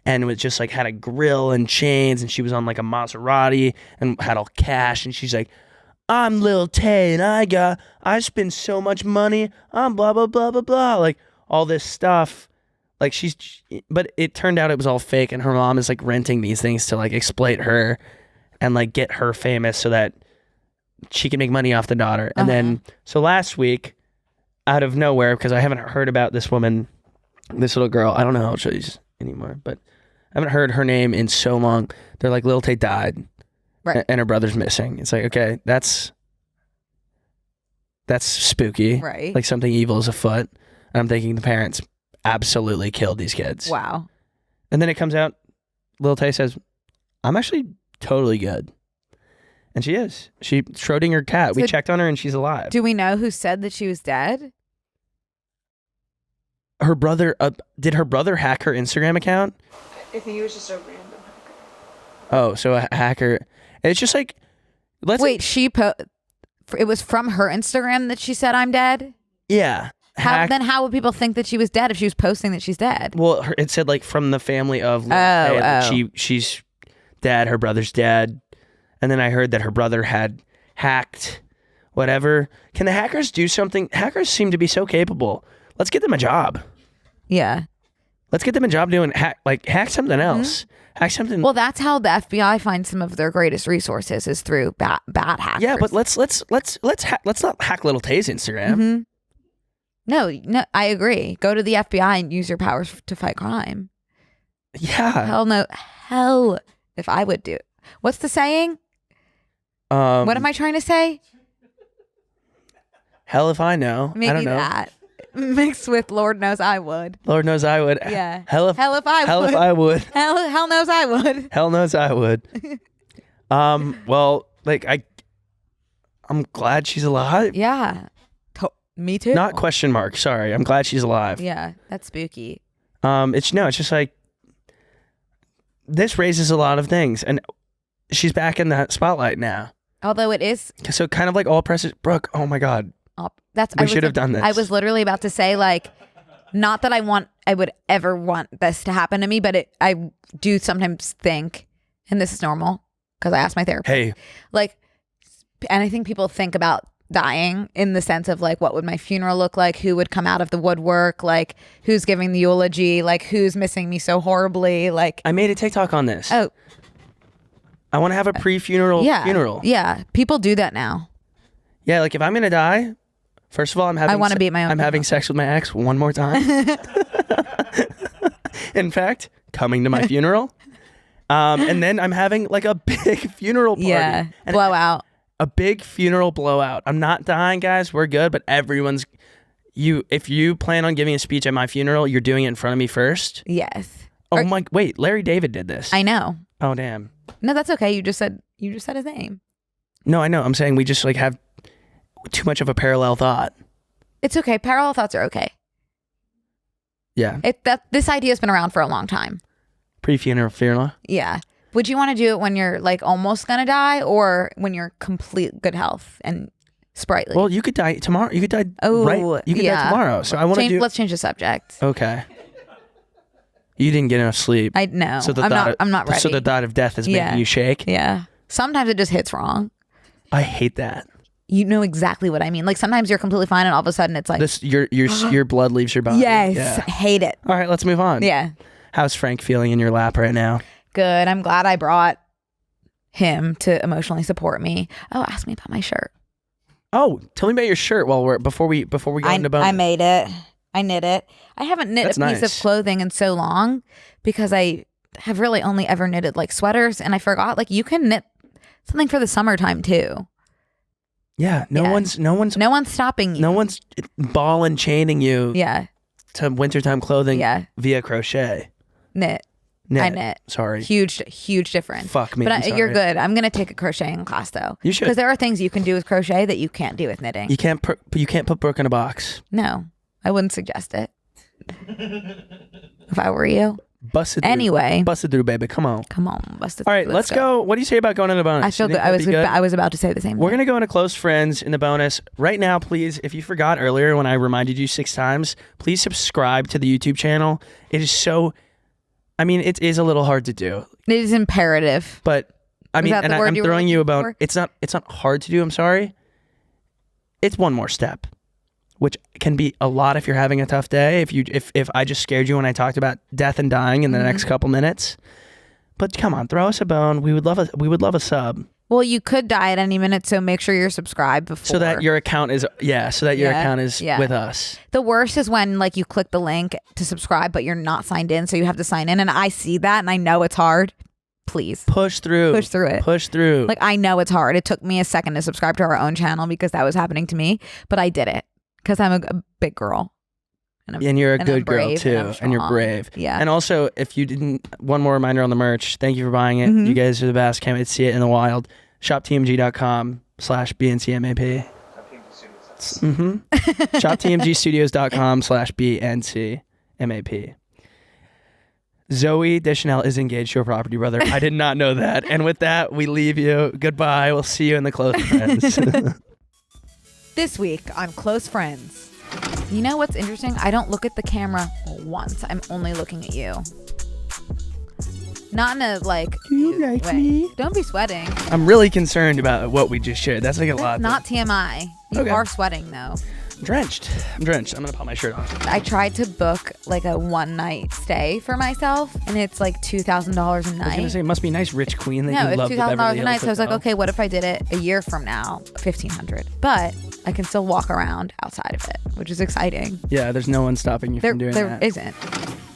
and was just like had a grill and chains and she was on like a Maserati and had all cash and she's like, I'm Lil Tay and I spend so much money on blah, blah, blah, blah, blah. Like all this stuff. Like but it turned out it was all fake and her mom is like renting these things to like exploit her and like get her famous so that she can make money off the daughter. And then, so last week, out of nowhere, because I haven't heard about this woman, this little girl, I don't know how old she is anymore, but I haven't heard her name in so long. They're like, Lil Tay died. Right. And her brother's missing. It's like, okay, that's spooky. Right. Like something evil is afoot. And I'm thinking the parents absolutely killed these kids. Wow. And then it comes out, Lil Tay says, I'm actually totally good. And she is. She Schrodinger cat. We checked on her and she's alive. Do we know who said that she was dead? Her brother, did her brother hack her Instagram account? I think it was just a random hacker. Oh, so a hacker. It's just like, Wait, it was from her Instagram that she said I'm dead? Yeah. Then how would people think that she was dead if she was posting that she's dead? Well, it said like from the family of Lil Tay that she's dead, her brother's dead. And then I heard that her brother had hacked whatever. Can the hackers do something? Hackers seem to be so capable. Let's get them a job. Yeah. Let's get them a job doing hack something else. Hack something. Well, that's how the FBI finds some of their greatest resources is through bad hackers. Yeah, but let's not hack Lil Tay's Instagram. No, I agree. Go to the FBI and use your powers to fight crime. Yeah. Hell no. Hell if I would do it. What's the saying? What am I trying to say? Hell if I know. Maybe I don't know. that. Mixed with Lord knows I would. Lord knows I would. Yeah. Hell if I would. Hell knows I would. Hell knows I would. Well, like I'm glad she's alive. Yeah. Me too. Not question mark. Sorry. I'm glad she's alive. Yeah, that's spooky. It's just like this raises a lot of things and she's back in the spotlight now. Although it is So kind of like all press Brooke, oh my God. We should have done this. I was literally about to say like, not that I would ever want this to happen to me, but I do sometimes think, and this is normal because I asked my therapist. Hey. Like, and I think people think about dying in the sense of like, what would my funeral look like? Who would come out of the woodwork? Like, who's giving the eulogy? Like, who's missing me so horribly? Like, I made a TikTok on this. Oh. I want to have a pre-funeral funeral. Yeah. People do that now. Yeah, like if I'm going to die, first of all, I want to be my own. I'm having sex with my ex one more time. In fact, coming to my funeral. And then I'm having like a big funeral party. Yeah. And Blowout. A big funeral blowout. I'm not dying, guys. We're good, but if you plan on giving a speech at my funeral, you're doing it in front of me first. Yes. Wait, Larry David did this. I know. Oh, damn. No, that's okay. You just said his name. No, I know. I'm saying we just like have too much of a parallel thought. It's okay. Parallel thoughts are okay. Yeah. This idea has been around for a long time. Pre-funeral funeral. Yeah. Would you want to do it when you're like almost gonna die, or when you're complete good health and sprightly? Well, you could die tomorrow. You could die. Right. You could die tomorrow. So I want to do. Let's change the subject. Okay. You didn't get enough sleep. I know. So I'm not ready. So the thought of death is making you shake. Yeah. Sometimes it just hits wrong. I hate that. you know exactly what I mean. Like sometimes you're completely fine and all of a sudden it's like your blood leaves your body. yes, Yeah. hate it. All right, let's move on. Yeah, How's Frank feeling in your lap right now? good. I'm glad I brought him to emotionally support me. Oh, ask me about my shirt. Oh, tell me about your shirt before we go into bonus. I made it. I knit it. I haven't knit That's a piece nice. of clothing in so long because I have really only ever knitted like sweaters, and I forgot like you can knit something for the summertime too. Yeah, no one's stopping you. no one's ball and chaining you Yeah, to wintertime clothing yeah. via crochet. Knit. Knit. I knit. Sorry. Huge difference. Fuck me. But I'm sorry. you're good. I'm gonna take a crocheting class though. You should. Because there are things you can do with crochet that you can't do with knitting. You can't put Brooke in a box. No, I wouldn't suggest it. If I were you. Busted through. Anyway. Busted through, baby. Come on. Come on, busted. All right, let's go. What do you say about going into bonus? I feel You good. think that'd be I was about to say the same We're thing. going to go into close friends in the bonus. Right now, please, if you forgot earlier when I reminded you 6 times, please subscribe to the YouTube channel. It is so, it is a little hard to do, It is imperative. but that the and word I'm you were throwing you looking about, for? it's not hard to do, I'm sorry. It's one more step, which can be a lot if you're having a tough day. If I just scared you when I talked about death and dying in the next couple minutes. But come on, throw us a bone. We would love a sub. Well, you could die at any minute, so make sure you're subscribed before. So that your account is Yeah. with us. The worst is when like you click the link to subscribe, but you're not signed in, so you have to sign in. And I see that, and I know it's hard. Please Push through it. Push through. Like I know it's hard. It took me a second to subscribe to our own channel because that was happening to me, but I did it because I'm a big girl. And you're a I'm good girl brave, too, and you're strong. brave. Yeah. And also, if you didn't, one more reminder on the merch. Thank you for buying it. Mhm. You guys are the best. Can't wait to see it in the wild. ShopTMG.com/BNCMAP. ShopTMGstudios.com/BNCMAP. Zoe Deschanel is engaged to a property brother. I did not know that. And with that, we leave you. Goodbye. We'll see you in the close friends. This week on Close Friends. You know what's interesting? I don't look at the camera once. I'm only looking at you. Not in a like. Do you like way. me? Don't be sweating. I'm really concerned about what we just shared. That's like a lot. Not TMI. You Okay. are sweating though. I'm drenched. I'm going to pop my shirt on. I tried to book like a one night stay for myself, and it's like $2,000 a I was night. going to say, it must be nice, rich queen that No, you it's love the $2,000 Beverly a night. Hills So I was like, Hotel. okay, what if I did it a year from now, $1,500? But I can still walk around outside of it, which is exciting. Yeah, there's no one stopping you There from doing that. isn't.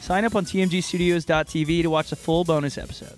Sign up on tmgstudios.tv to watch the full bonus episode.